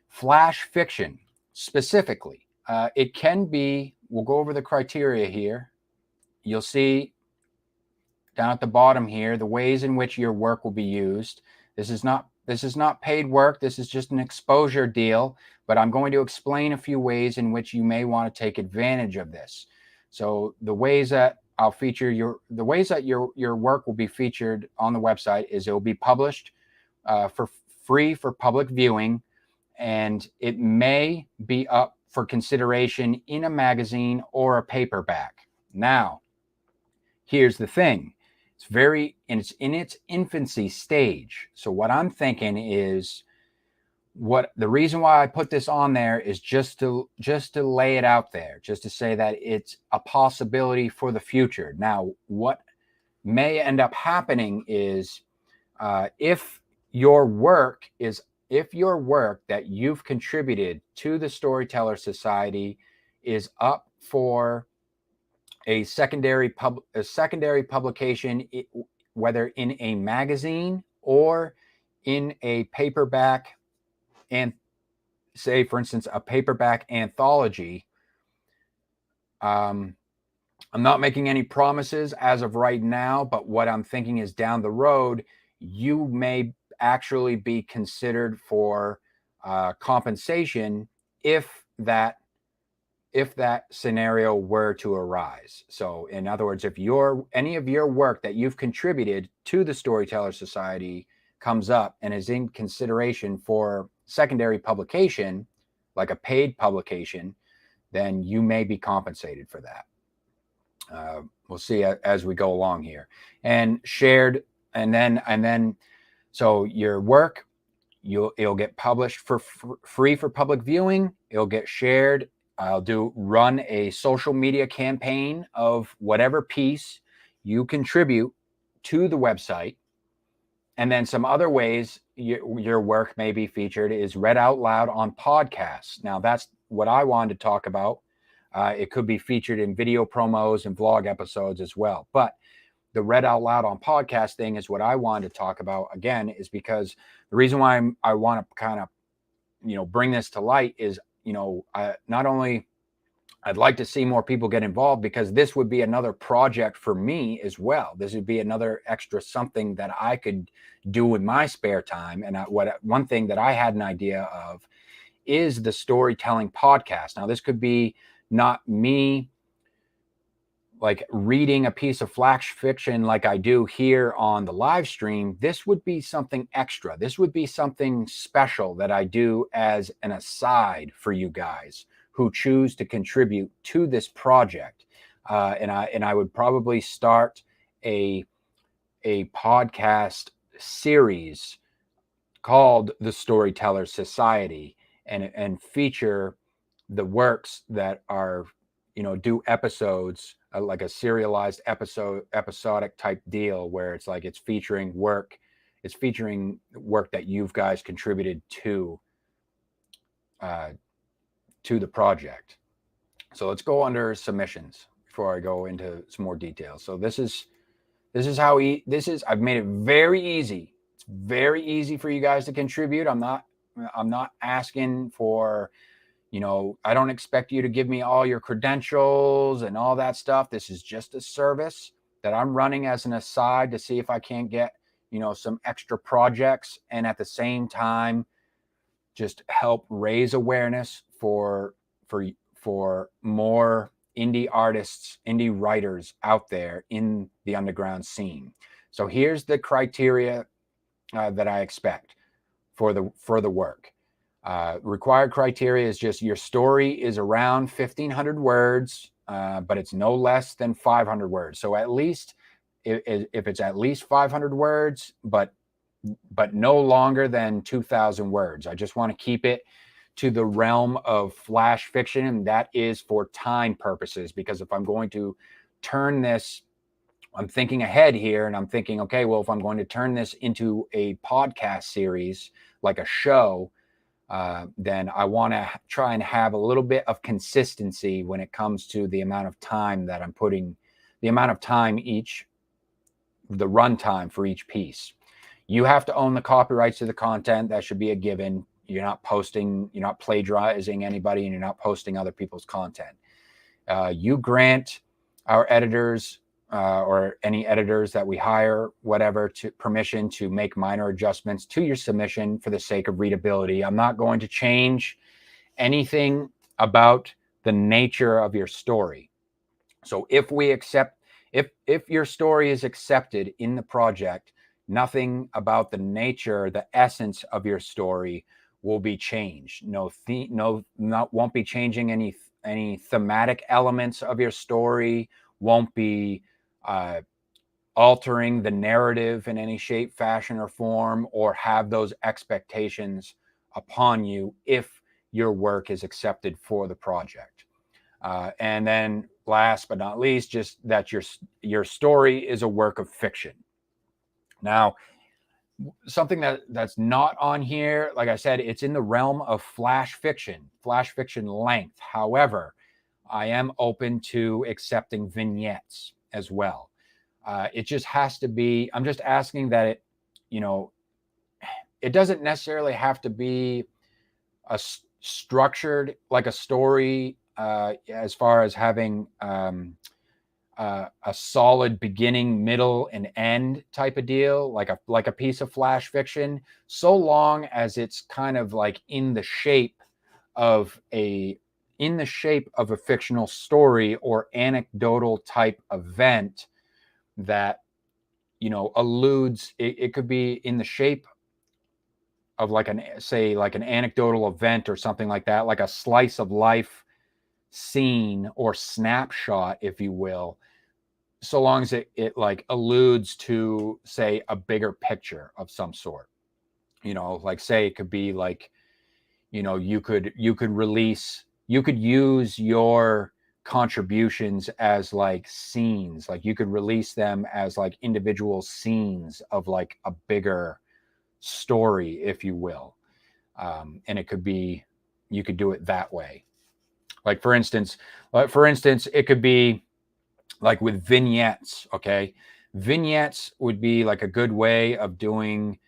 flash fiction specifically. It can be, we'll go over the criteria here. You'll see down at the bottom here the ways in which your work will be used. This is not paid work. This is just an exposure deal, but I'm going to explain a few ways in which you may want to take advantage of this. So the ways that I'll feature your work will be featured on the website is it will be published for free for public viewing, and it may be up for consideration in a magazine or a paperback. Now, here's the thing. It's in its infancy stage. So what I'm thinking is, the reason why I put this on there is just to lay it out there, just to say that it's a possibility for the future. Now, what may end up happening is if your work that you've contributed to the Storyteller Society is up for a secondary publication, whether in a magazine or in a paperback, and say, for instance, a paperback anthology. I'm not making any promises as of right now, but what I'm thinking is down the road, you may actually be considered for compensation if that scenario were to arise. So in other words, if any of your work that you've contributed to the Storyteller Society comes up and is in consideration for secondary publication, like a paid publication, then you may be compensated for that. We'll see as we go along here. And shared, and then so your work, it'll get published for free for public viewing. It'll get shared. I'll run a social media campaign of whatever piece you contribute to the website. And then some other ways your work may be featured is read out loud on podcasts. Now, that's what I wanted to talk about. It could be featured in video promos and vlog episodes as well. But the read out loud on podcast thing is what I wanted to talk about, again, is because the reason why I want to kind of, bring this to light is, not only I'd like to see more people get involved, because this would be another project for me as well. This would be another extra something that I could do with my spare time. And one thing that I had an idea of is the storytelling podcast. Now, this could be not me like reading a piece of flash fiction like I do here on the live stream. This would be something extra. This would be something special that I do as an aside for you guys who choose to contribute to this project. And I would probably start a podcast series called the Storyteller Society, and feature the works that are, do episodes, like a serialized episodic type deal, where it's like it's featuring work that you guys contributed to the project. So let's go under submissions before I go into some more details. So this is how I've made it very easy. It's very easy for you guys to contribute. I'm not asking for, I don't expect you to give me all your credentials and all that stuff. This is just a service that I'm running as an aside to see if I can't get, some extra projects, and at the same time, just help raise awareness for more indie artists, indie writers out there in the underground scene. So here's the criteria that I expect for the work. Required criteria is just your story is around 1,500 words, but it's no less than 500 words. So at least if it's at least 500 words, but no longer than 2,000 words. I just want to keep it to the realm of flash fiction, and that is for time purposes, because if I'm going to turn this, I'm thinking ahead here, and I'm thinking, okay, well, if I'm going to turn this into a podcast series, like a show, then I want to try and have a little bit of consistency when it comes to the amount of time that I'm putting, the amount of time the runtime for each piece. You have to own the copyrights to the content. That should be a given. You're not posting, you're not plagiarizing anybody, and you're not posting other people's content. You grant our editors or any editors that we hire, whatever, to permission to make minor adjustments to your submission for the sake of readability. I'm not going to change anything about the nature of your story. So if we accept, if your story is accepted in the project, nothing about the nature, the essence of your story will be changed. Won't be changing any thematic elements of your story. Won't be altering the narrative in any shape, fashion, or form, or have those expectations upon you if your work is accepted for the project. And then last but not least, just that your story is a work of fiction. Now, something that's not on here, like I said, it's in the realm of flash fiction length. However, I am open to accepting vignettes as well. It just has to be, I'm just asking that it, it doesn't necessarily have to be structured like a story, as far as having a solid beginning, middle, and end type of deal, like a piece of flash fiction, so long as it's kind of like in the shape of a fictional story or anecdotal type event that alludes. It could be in the shape of like an anecdotal event or something like that, like a slice of life scene or snapshot, if you will, so long as it like alludes to, say, a bigger picture of some sort. Like, say, it could be like, you could use your contributions as like scenes, like you could release them as like individual scenes of like a bigger story, if you will. And it could be, you could do it that way. Like for instance, it could be like with vignettes. Okay, vignettes would be like a good way of doing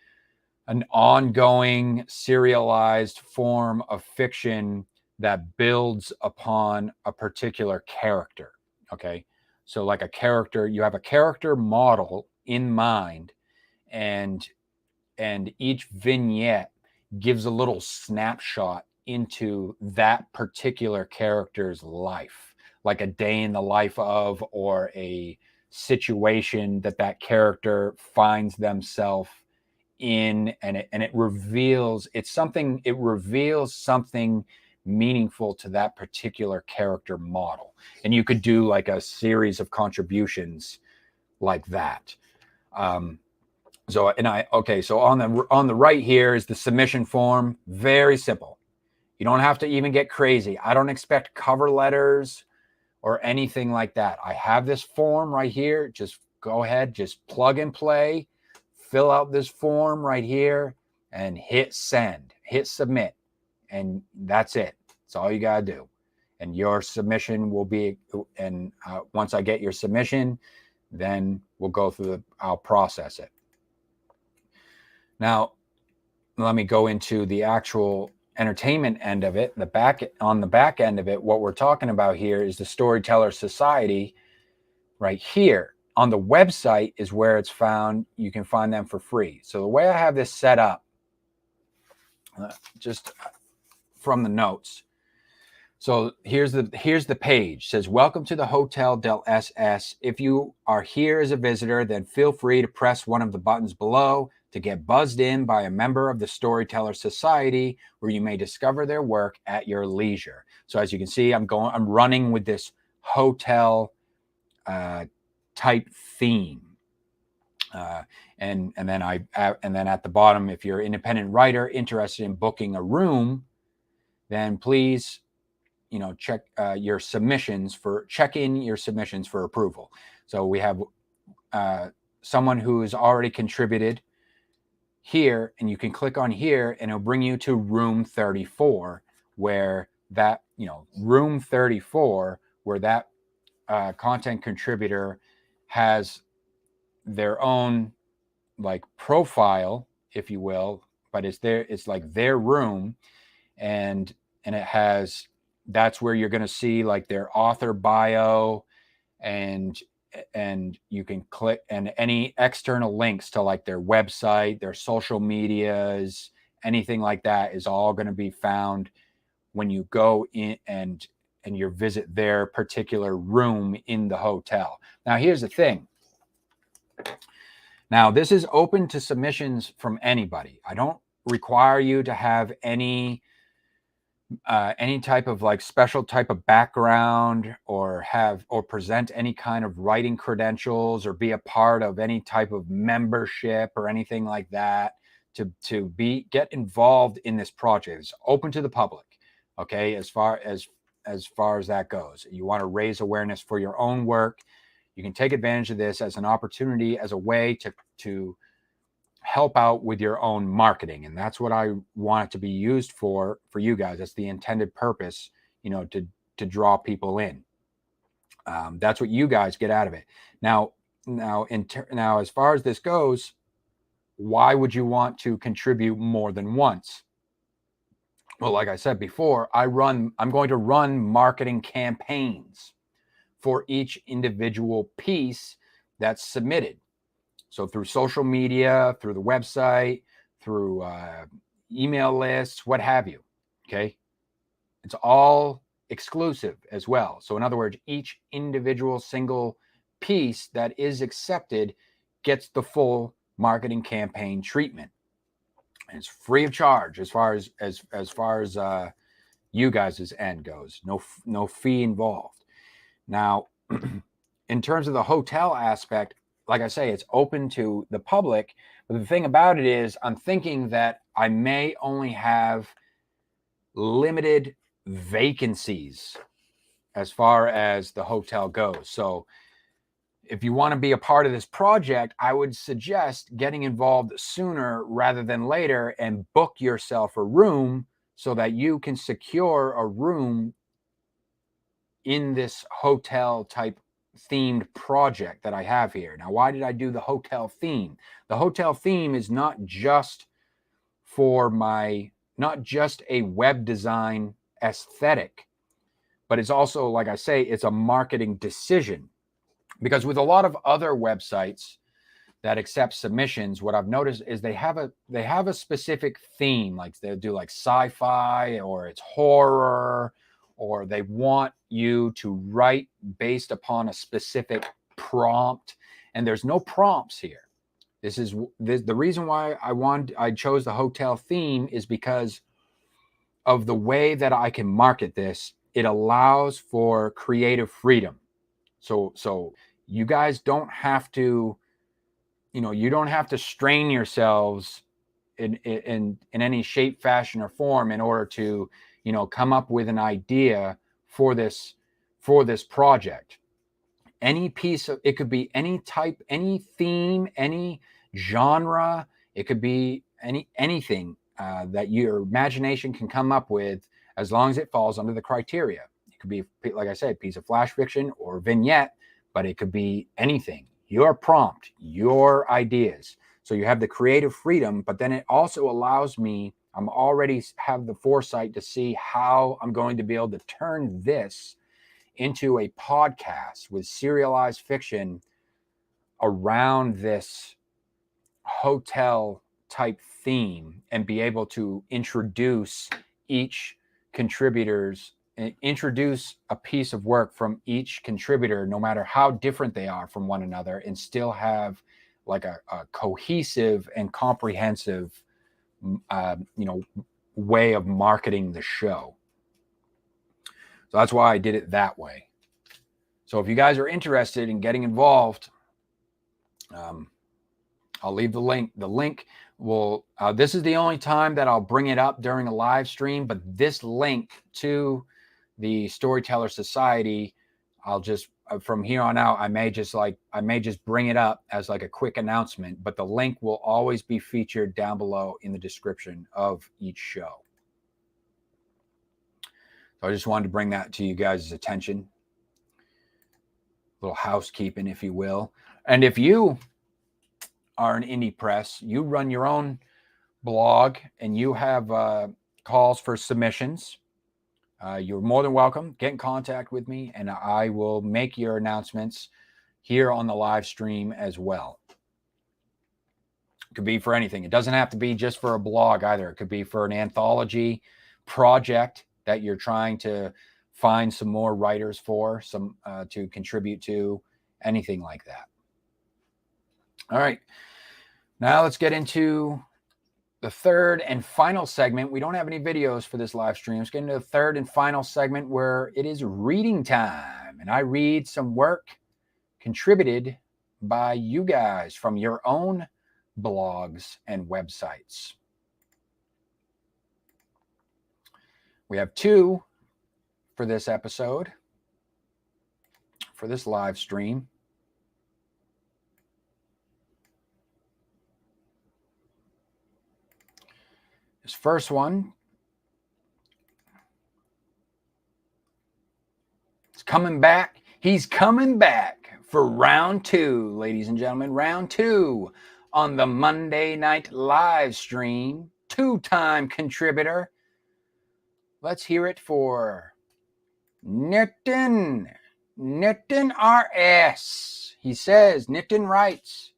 an ongoing serialized form of fiction that builds upon a particular character. Okay, so like a character, you have a character model in mind, and each vignette gives a little snapshot into that particular character's life, like a day in the life of, or a situation that character finds themselves in, and it reveals something meaningful to that particular character model. And you could do like a series of contributions like that. So on the right here is the submission form. Very simple. You don't have to even get crazy. I don't expect cover letters or anything like that. I have this form right here. Just go ahead, just plug and play, fill out this form right here, and hit send, hit submit. And that's it. That's all you got to do. And your submission will be, and once I get your submission, then we'll go through I'll process it. Now, let me go into the actual entertainment end of it. On the back end of it, what we're talking about here is the Storytellers Society right here. On the website is where it's found. You can find them for free. So the way I have this set up, just from the notes. So here's the page. It says, "Welcome to the Hotel del SS. If you are here as a visitor, then feel free to press one of the buttons below to get buzzed in by a member of the Storyteller Society, where you may discover their work at your leisure. So as you can see, I'm running with this hotel type theme. And then at the bottom, if you're an independent writer interested in booking a room, then please, check your submissions check in your submissions for approval. So we have someone who has already contributed here, and you can click on here and it'll bring you to room 34, where that, room 34, where that content contributor has their own like profile, if you will, but it's like their room, and it has, that's where you're going to see like their author bio, and you can click, and any external links to like their website, their social medias, anything like that is all going to be found when you go in and you visit their particular room in the hotel. Now, here's the thing. Now, this is open to submissions from anybody. I don't require you to have any type of like special type of background, or present any kind of writing credentials, or be a part of any type of membership or anything like that to get involved in this project. It's open to the public. Okay, as far as that goes. You want to raise awareness for your own work, you can take advantage of this as an opportunity, as a way to help out with your own marketing. And that's what I want it to be used for you guys. That's the intended purpose, to draw people in. That's what you guys get out of it. Now, as far as this goes, why would you want to contribute more than once? Well, like I said before, I'm going to run marketing campaigns for each individual piece that's submitted. So through social media, through the website, through email lists, what have you. Okay. It's all exclusive as well. So in other words, each individual single piece that is accepted gets the full marketing campaign treatment. And it's free of charge as far as you guys' end goes. No fee involved. Now, in terms of the hotel aspect, like I say, it's open to the public. But the thing about it is, I'm thinking that I may only have limited vacancies as far as the hotel goes. So if you want to be a part of this project, I would suggest getting involved sooner rather than later and book yourself a room so that you can secure a room in this hotel type themed project that I have here. Now, why did I do the hotel theme? The hotel theme is not just a web design aesthetic, but it's also, like I say, it's a marketing decision. Because with a lot of other websites that accept submissions, what I've noticed is they have a specific theme, like they'll do like sci-fi, or it's horror, or they want you to write based upon a specific prompt, and there's no prompts here. The reason why I chose the hotel theme is because of the way that I can market this. It allows for creative freedom. So you guys don't have to, you don't have to strain yourselves in any shape, fashion, or form in order to, come up with an idea for this project. Any piece of it could be any type, any theme, any genre. It could be anything that your imagination can come up with, as long as it falls under the criteria. It could be, like I said, a piece of flash fiction or vignette, but it could be anything. Your prompt, your ideas. So you have the creative freedom, but then it also allows me, I'm already have the foresight to see how I'm going to be able to turn this into a podcast with serialized fiction around this hotel type theme, and be able to introduce a piece of work from each contributor, no matter how different they are from one another, and still have like a cohesive and comprehensive, way of marketing the show. So that's why I did it that way. So if you guys are interested in getting involved, I'll leave the link. The link will, this is the only time that I'll bring it up during a live stream, but this link to the Storyteller Society, I'll just, from here on out, I may just bring it up as like a quick announcement, but the link will always be featured down below in the description of each show. So I just wanted to bring that to you guys' attention. A little housekeeping, if you will. And if you are an indie press, you run your own blog and you have calls for submissions, you're more than welcome. Get in contact with me and I will make your announcements here on the live stream as well. It could be for anything. It doesn't have to be just for a blog either. It could be for an anthology project that you're trying to find some more writers for, some to contribute to, anything like that. All right. Now let's get into the third and final segment. We don't have any videos for this live stream. Let's get into the third and final segment where it is reading time. And I read some work contributed by you guys from your own blogs and websites. We have two for this episode, for this live stream. This first one is coming back. He's coming back for round two, ladies and gentlemen. Round two on the Monday night live stream. Two-time contributor. Let's hear it for Tion. Tion RS. He says, Tion writes,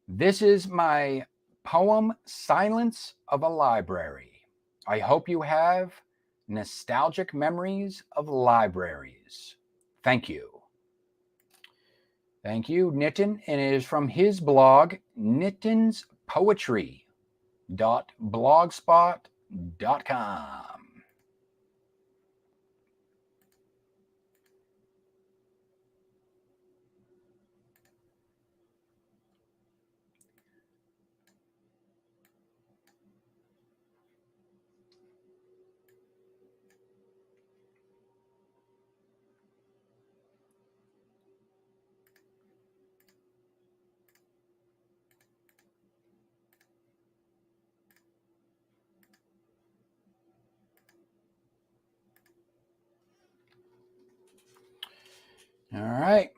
"This is my poem, Silence of a Library. I hope you have nostalgic memories of libraries. Thank you." Thank you, Tion. And it is from his blog, nitonspoetry.blogspot.com. All right.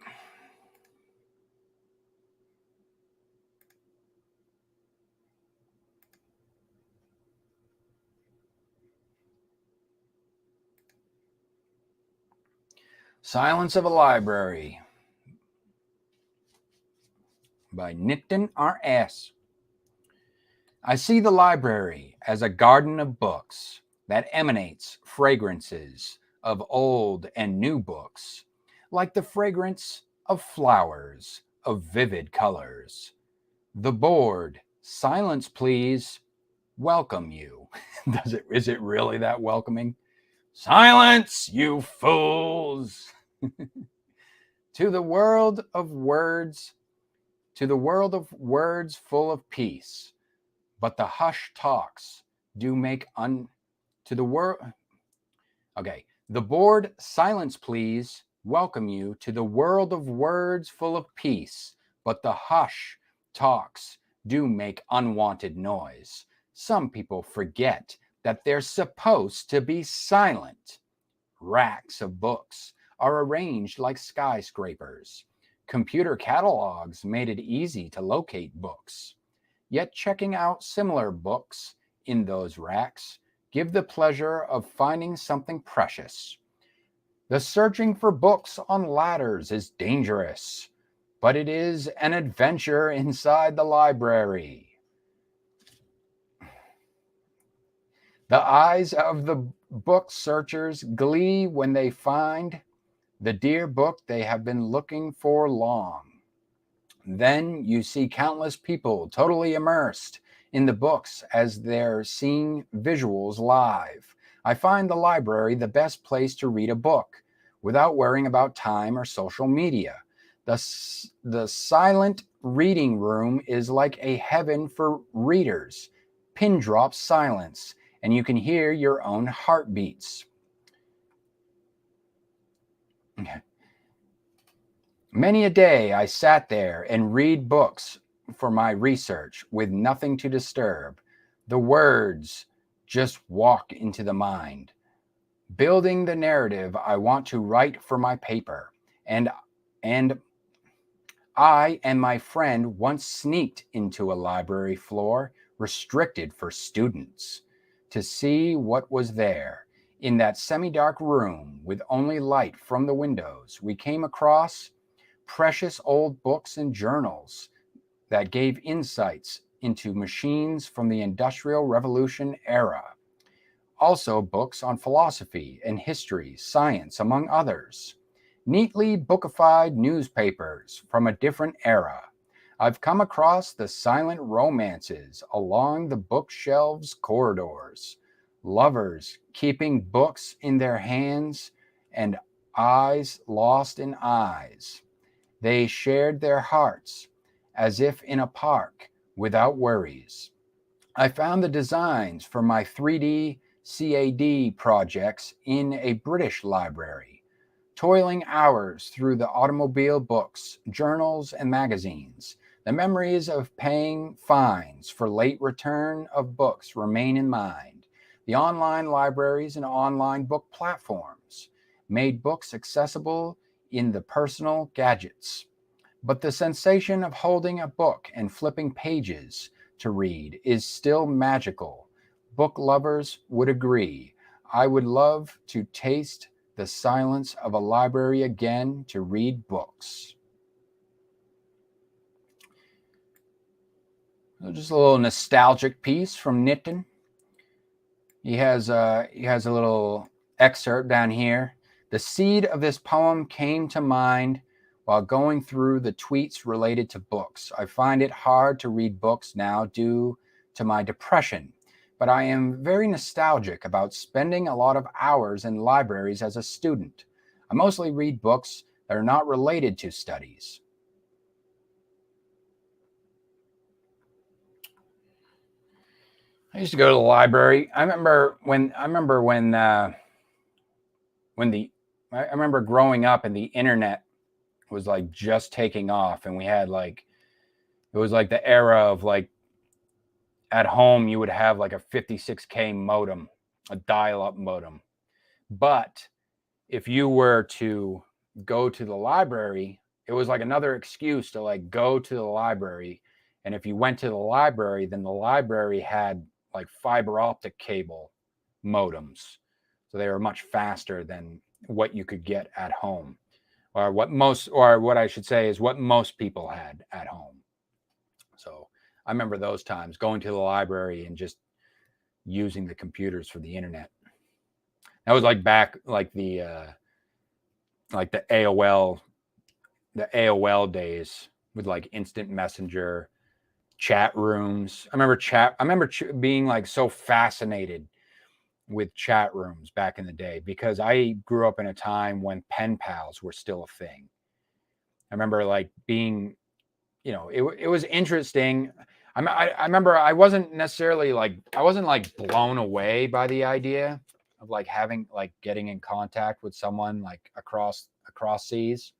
Silence of a Library by Tion RS. I see the library as a garden of books that emanates fragrances of old and new books, like the fragrance of flowers of vivid colors. The board, silence please, welcome you. Is it really that welcoming? Silence, you fools! To the world of words full of peace, but the hush talks do make to the world. Okay, the board, silence please, welcome you to the world of words full of peace, but the hush talks do make unwanted noise. Some people forget that they're supposed to be silent. Racks of books are arranged like skyscrapers. Computer catalogs made it easy to locate books. Yet checking out similar books in those racks give the pleasure of finding something precious. The searching for books on ladders is dangerous, but it is an adventure inside the library. The eyes of the book searchers glee when they find the dear book they have been looking for long. Then you see countless people totally immersed in the books as they're seeing visuals live. I find the library the best place to read a book without worrying about time or social media. The silent reading room is like a heaven for readers. Pin drop silence, and you can hear your own heartbeats. Many a day I sat there and read books for my research with nothing to disturb. The words just walk into the mind, building the narrative I want to write for my paper. And I and my friend once sneaked into a library floor restricted for students to see what was there. In that semi-dark room with only light from the windows, we came across precious old books and journals that gave insights into machines from the Industrial Revolution era. Also, books on philosophy and history, science, among others. Neatly bookified newspapers from a different era. I've come across the silent romances along the bookshelves' corridors. Lovers keeping books in their hands and eyes lost in eyes. They shared their hearts as if in a park without worries. I found the designs for my 3D CAD projects in a British library, toiling hours through the automobile books, journals, and magazines. The memories of paying fines for late return of books remain in mind. The online libraries and online book platforms made books accessible in the personal gadgets. But the sensation of holding a book and flipping pages to read is still magical. Book lovers would agree. I would love to taste the silence of a library again to read books. Just a little nostalgic piece from Nitin. He has a little excerpt down here. The seed of this poem came to mind while going through the tweets related to books. I find it hard to read books now due to my depression, but I am very nostalgic about spending a lot of hours in libraries as a student. I mostly read books that are not related to studies. I used to go to the library. I remember growing up and the internet was like just taking off, and we had like, it was like the era of like, at home you would have like a 56K modem, a dial-up modem. But if you were to go to the library, it was like another excuse to like go to the library. And if you went to the library, then the library had like fiber optic cable modems. So they were much faster than what you could get at home, or what I should say is what most people had at home. So I remember those times going to the library and just using the computers for the internet. That was like back like the AOL days with like instant messenger, chat rooms. I remember being like so fascinated with chat rooms back in the day because I grew up in a time when pen pals were still a thing. I remember like being, it was interesting. I remember I wasn't necessarily like, I wasn't like blown away by the idea of like having like getting in contact with someone like across seas.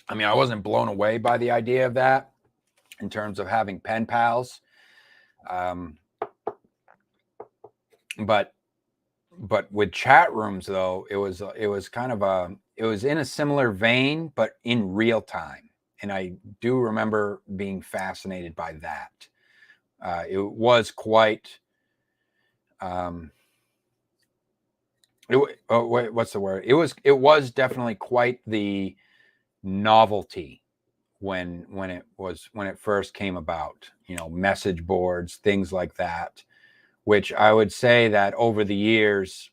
I mean, I wasn't blown away by the idea of that in terms of having pen pals. But with chat rooms though, it was kind of it was in a similar vein, but in real time. And I do remember being fascinated by that. It was quite, what's the word? It was definitely quite the novelty when it first came about, message boards, things like that, which I would say that over the years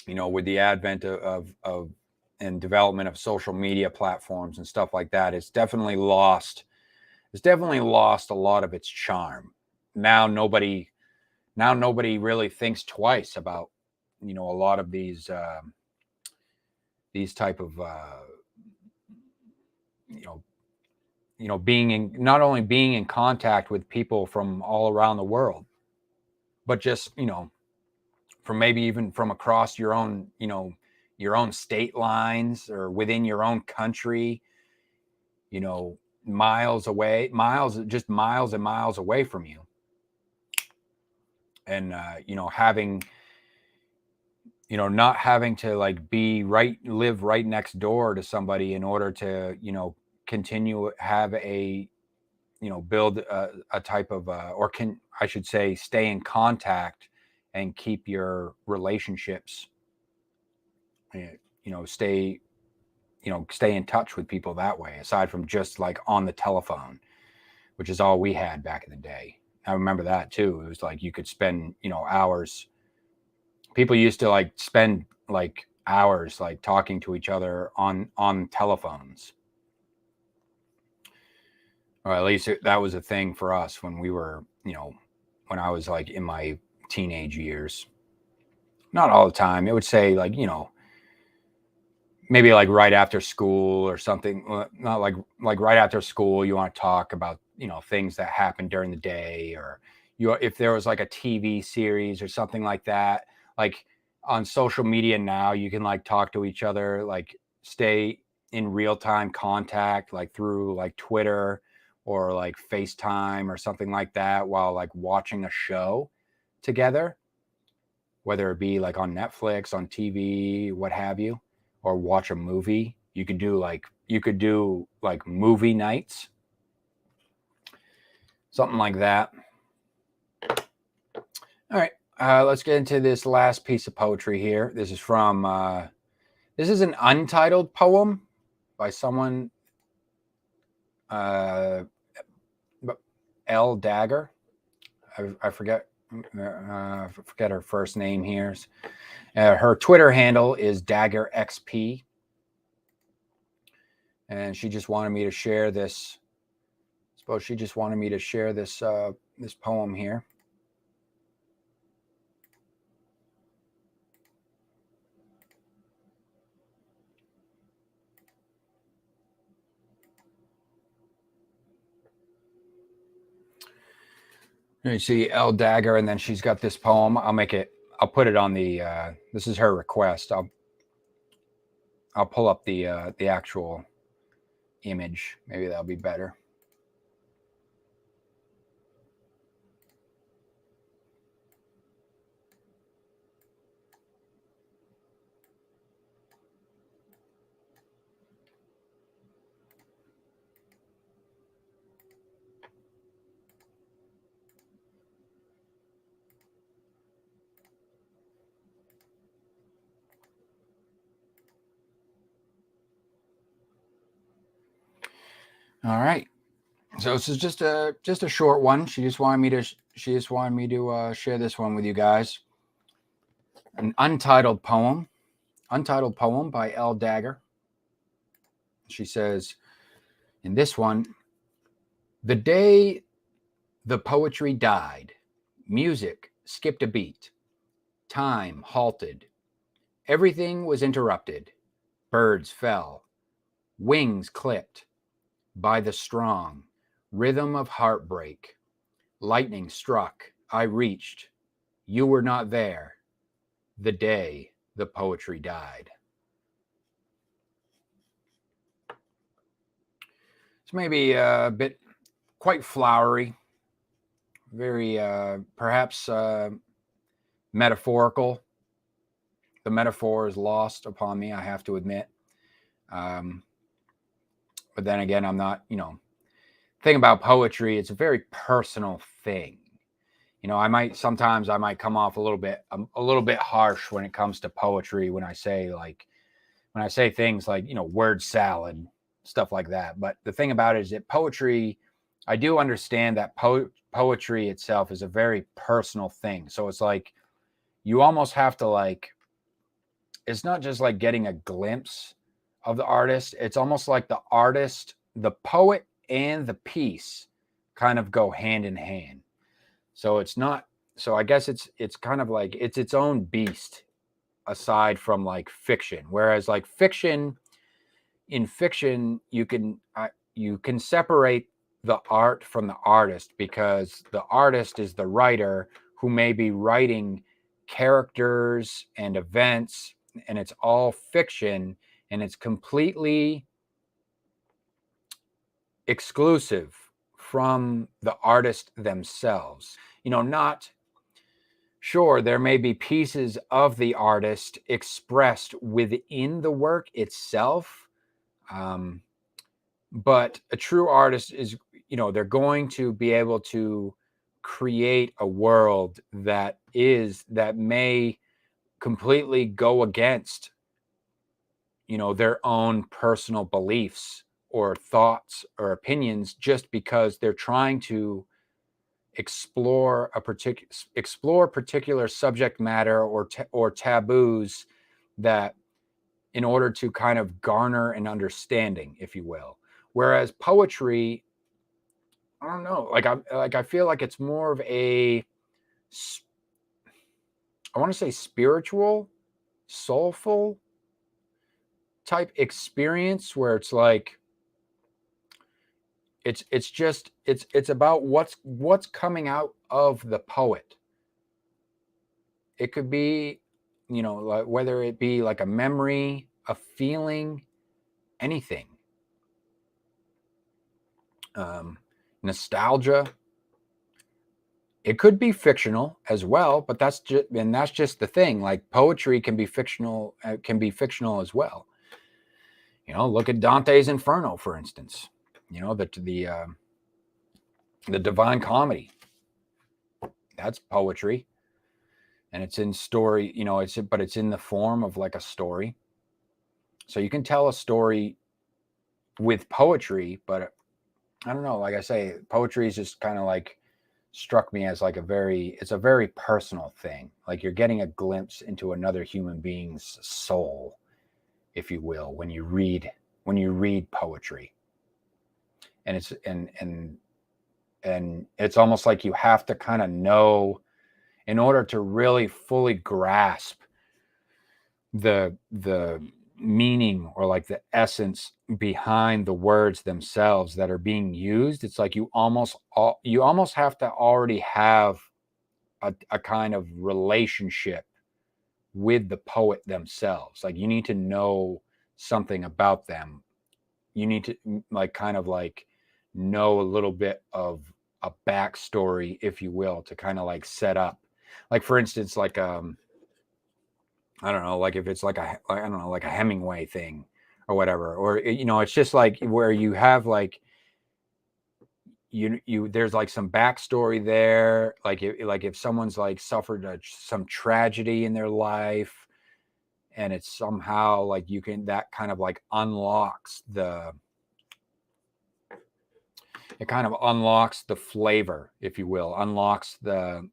you know, with the advent of and development of social media platforms and stuff like that, it's definitely lost a lot of its charm. Now nobody really thinks twice about, you know, a lot of these type of you know, not only being in contact with people from all around the world, but just, you know, from maybe even from across your own, you know, your own state lines or within your own country, you know, miles away, miles and miles away from you. And, you know, not having to like live right next door to somebody in order to, you know, have a, you know, build a type of, I should say, stay in contact and keep your relationships, you know, stay in touch with people that way, aside from just like on the telephone, which is all we had back in the day. I remember that too. It was like you could spend, you know, hours. People used to like spend like hours like talking to each other on telephones. Or at least that was a thing for us when we were, you know, when I was like in my teenage years. Not all the time. It would say like, you know, maybe like right after school or something. Not like right after school, you want to talk about, you know, things that happened during the day, or if there was like a TV series or something like that. Like on social media now, you can like talk to each other, like stay in real time contact, like through like Twitter or like FaceTime or something like that, while like watching a show together, whether it be like on Netflix, on TV, what have you, or watch a movie. You could do like movie nights, something like that. All right, let's get into this last piece of poetry here. This is from this is an untitled poem by someone, L Dagger. I forget her first name here. Her Twitter handle is DaggerXP, and she just wanted me to share this. I suppose she just wanted me to share this this poem here. You see L Dagger, and then she's got this poem. I'll put it on the. This is her request. I'll pull up the actual image. Maybe that'll be better. All right. So this is just a short one. She just wanted me to share this one with you guys. An untitled poem by L Dagger. She says in this one, the day the poetry died, music skipped a beat, time halted, everything was interrupted, birds fell, wings clipped by the strong rhythm of heartbreak. Lightning struck, I reached, you were not there, the day the poetry died. It's maybe a bit quite flowery, very perhaps metaphorical. The metaphor is lost upon me, I have to admit. But then again, I'm not, you know, thing about poetry, it's a very personal thing. You know, I might come off a little bit harsh when it comes to poetry when I say things like, you know, word salad, stuff like that. But the thing about it is that poetry, I do understand that poetry itself is a very personal thing. So it's like you almost have to like it's not just like getting a glimpse of the artist. It's almost like the artist, the poet, and the piece kind of go hand in hand. So it's not. So I guess it's kind of like it's its own beast, aside from like fiction. Whereas like fiction, in fiction, you can separate the art from the artist, because the artist is the writer who may be writing characters and events, and it's all fiction, and it's completely exclusive from the artist themselves. Not sure, there may be pieces of the artist expressed within the work itself, but a true artist is, they're going to be able to create a world that may completely go against, their own personal beliefs or thoughts or opinions, just because they're trying to explore particular subject matter or taboos, that in order to kind of garner an understanding, if you will. Whereas poetry, I don't know, I feel like it's more of I want to say spiritual, soulful type experience, where it's like it's about what's coming out of the poet. It could be, like, whether it be like a memory, a feeling, anything. Nostalgia. It could be fictional as well, but that's just the thing. Like, poetry can be fictional as well. Look at Dante's Inferno, for instance. The Divine Comedy. That's poetry, and it's in story. But it's in the form of like a story. So you can tell a story with poetry, but I don't know. Like I say, poetry is just kind of like struck me as like it's a very personal thing. Like, you're getting a glimpse into another human being's soul, if you will, when you read poetry. And it's almost like you have to kind of know, in order to really fully grasp the meaning, or like the essence behind the words themselves that are being used. It's like you almost have to already have a kind of relationship with the poet themselves. Like, you need to know something about them. You need to kind of know a little bit of a backstory, if you will, to kind of like set up. Like, for instance, like I don't know, like if it's like I don't know, like a Hemingway thing or whatever, or it's just like where you have like there's like some backstory there, like if someone's like suffered some tragedy in their life, and it's somehow like that kind of like unlocks the flavor, if you will, unlocks the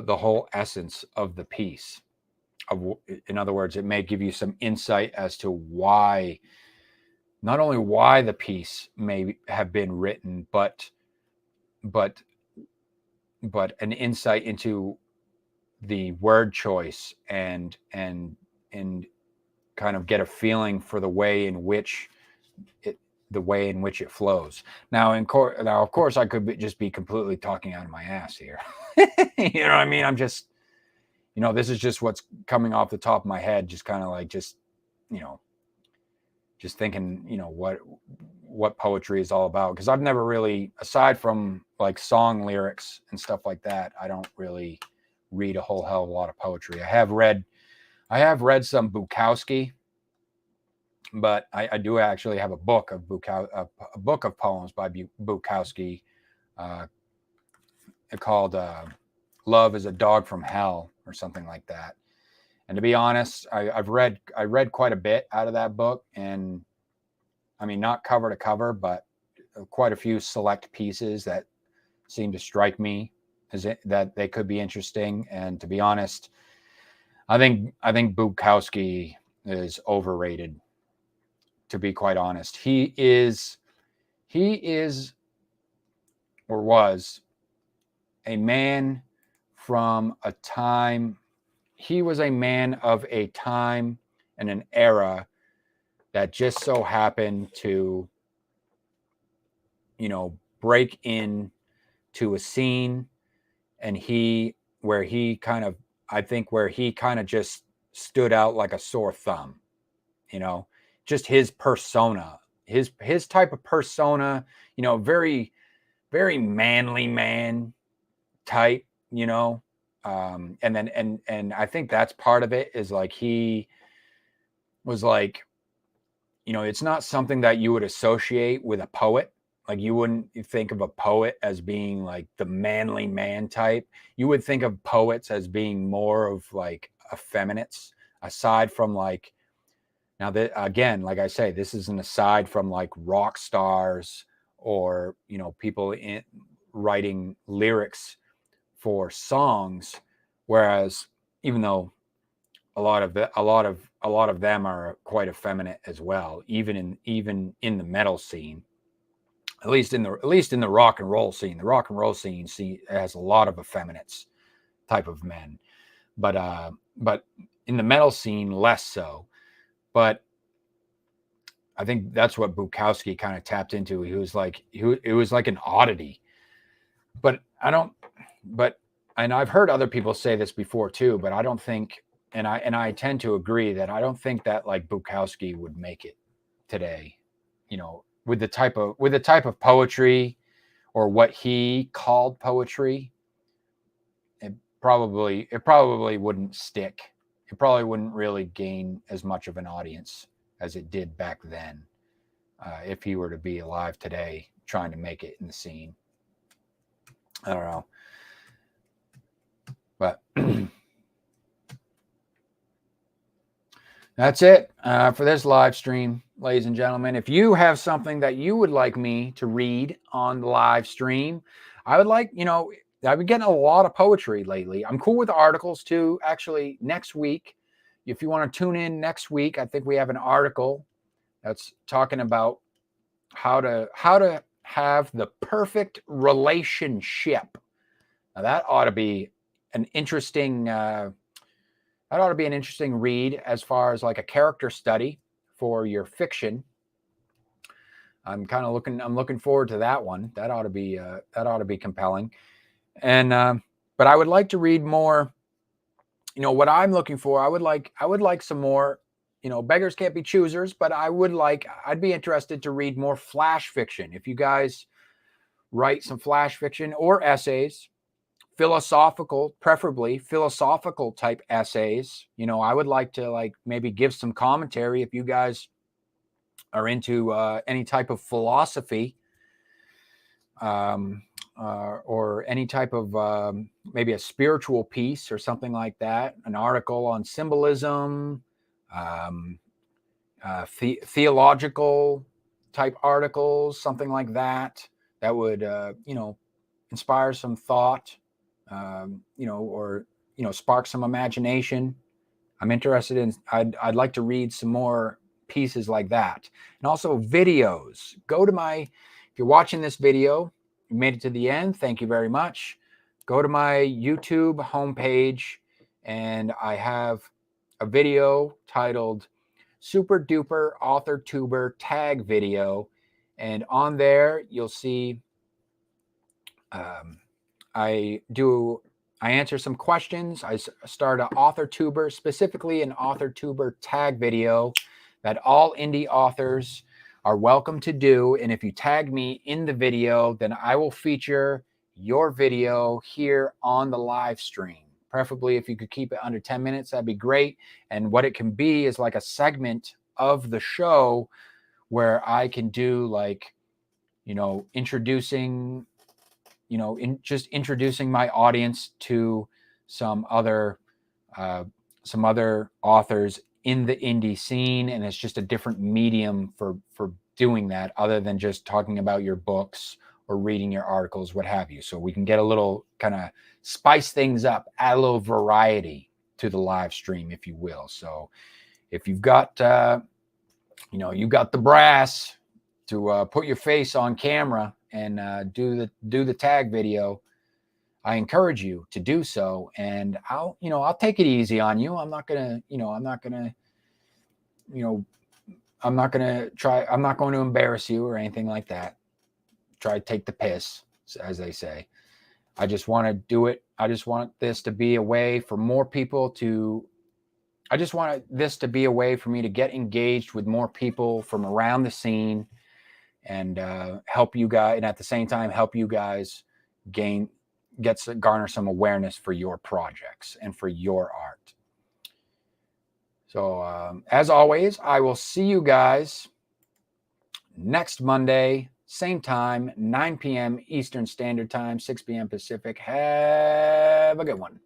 whole essence of the piece. In other words, it may give you some insight as to why, not only why the piece may have been written, but an insight into the word choice, and kind of get a feeling for the way in which it flows. Now, of course, I could just be completely talking out of my ass here. You know what I mean? I'm just, this is just what's coming off the top of my head, just kind of like, just thinking, what poetry is all about. Because I've never really, aside from like song lyrics and stuff like that, I don't really read a whole hell of a lot of poetry. I have read some Bukowski, but I do actually have a book of a book of poems by Bukowski, called "Love is a Dog from Hell" or something like that. And to be honest, I read quite a bit out of that book, and I mean, not cover to cover, but quite a few select pieces that seem to strike me that they could be interesting. And to be honest, I think Bukowski is overrated, to be quite honest. He is or was a man from a time. He was a man of a time and an era that just so happened to, break in to a scene, and where he kind of just stood out like a sore thumb, just his persona, his type of persona, very, very manly man type, and then, and I think that's part of it, is like, he was like, it's not something that you would associate with a poet. Like, you wouldn't think of a poet as being like the manly man type. You would think of poets as being more of like effeminates, aside from like, now that, again, like I say, this is an aside from like rock stars or, people writing lyrics for songs. Whereas, even though a lot of them are quite effeminate as well, even in the metal scene, at least in the rock and roll scene. The rock and roll scene has a lot of effeminates type of men, but in the metal scene, less so. But I think that's what Bukowski kind of tapped into. It was like an oddity. But and I've heard other people say this before too, but I don't think, and I tend to agree, that I don't think that like Bukowski would make it today, with the type of poetry, or what he called poetry. It probably wouldn't stick. It probably wouldn't really gain as much of an audience as it did back then, if he were to be alive today trying to make it in the scene. I don't know. But that's it for this live stream, ladies and gentlemen. If you have something that you would like me to read on the live stream, I would like, I've been getting a lot of poetry lately. I'm cool with articles too. Actually, next week, if you want to tune in next week, I think we have an article that's talking about how to have the perfect relationship. Now that ought to be an interesting read, as far as like a character study for your fiction. I'm looking forward to that one. That ought to be compelling. And but I would like to read more. What I'm looking for, I would like some more, beggars can't be choosers, but I'd be interested to read more flash fiction. If you guys write some flash fiction or essays, preferably philosophical type essays, I would like to maybe give some commentary if you guys are into any type of philosophy, or any type of maybe a spiritual piece or something like that, an article on symbolism, theological type articles, something like that would inspire some thought, or spark some imagination. I'm interested in. I'd like to read some more pieces like that, and also videos. If you're watching this video, you made it to the end, thank you very much. Go to my YouTube homepage, and I have a video titled Super Duper Authortuber Tag Video, and on there you'll see I answer some questions. I start an Authortuber, specifically an Authortuber tag video that all indie authors are welcome to do. And if you tag me in the video, then I will feature your video here on the live stream. Preferably, if you could keep it under 10 minutes, that'd be great. And what it can be is like a segment of the show where I can do introducing my audience to some other authors in the indie scene, and it's just a different medium for doing that, other than just talking about your books or reading your articles, what have you. So we can get a little kind of spice things up, add a little variety to the live stream, if you will. So if you've got, you got the brass to put your face on camera and do the tag video, I encourage you to do so. And I'll take it easy on you. I'm not going to embarrass you or anything like that. Try to take the piss, as they say. I just want to do it. I just want this to be a way for more people I just want this to be a way for me to get engaged with more people from around the scene and help you guys, and at the same time help you guys garner some awareness for your projects and for your art. So as always, I will see you guys next Monday, same time, 9 p.m. Eastern Standard Time, 6 p.m. Pacific. Have a good one.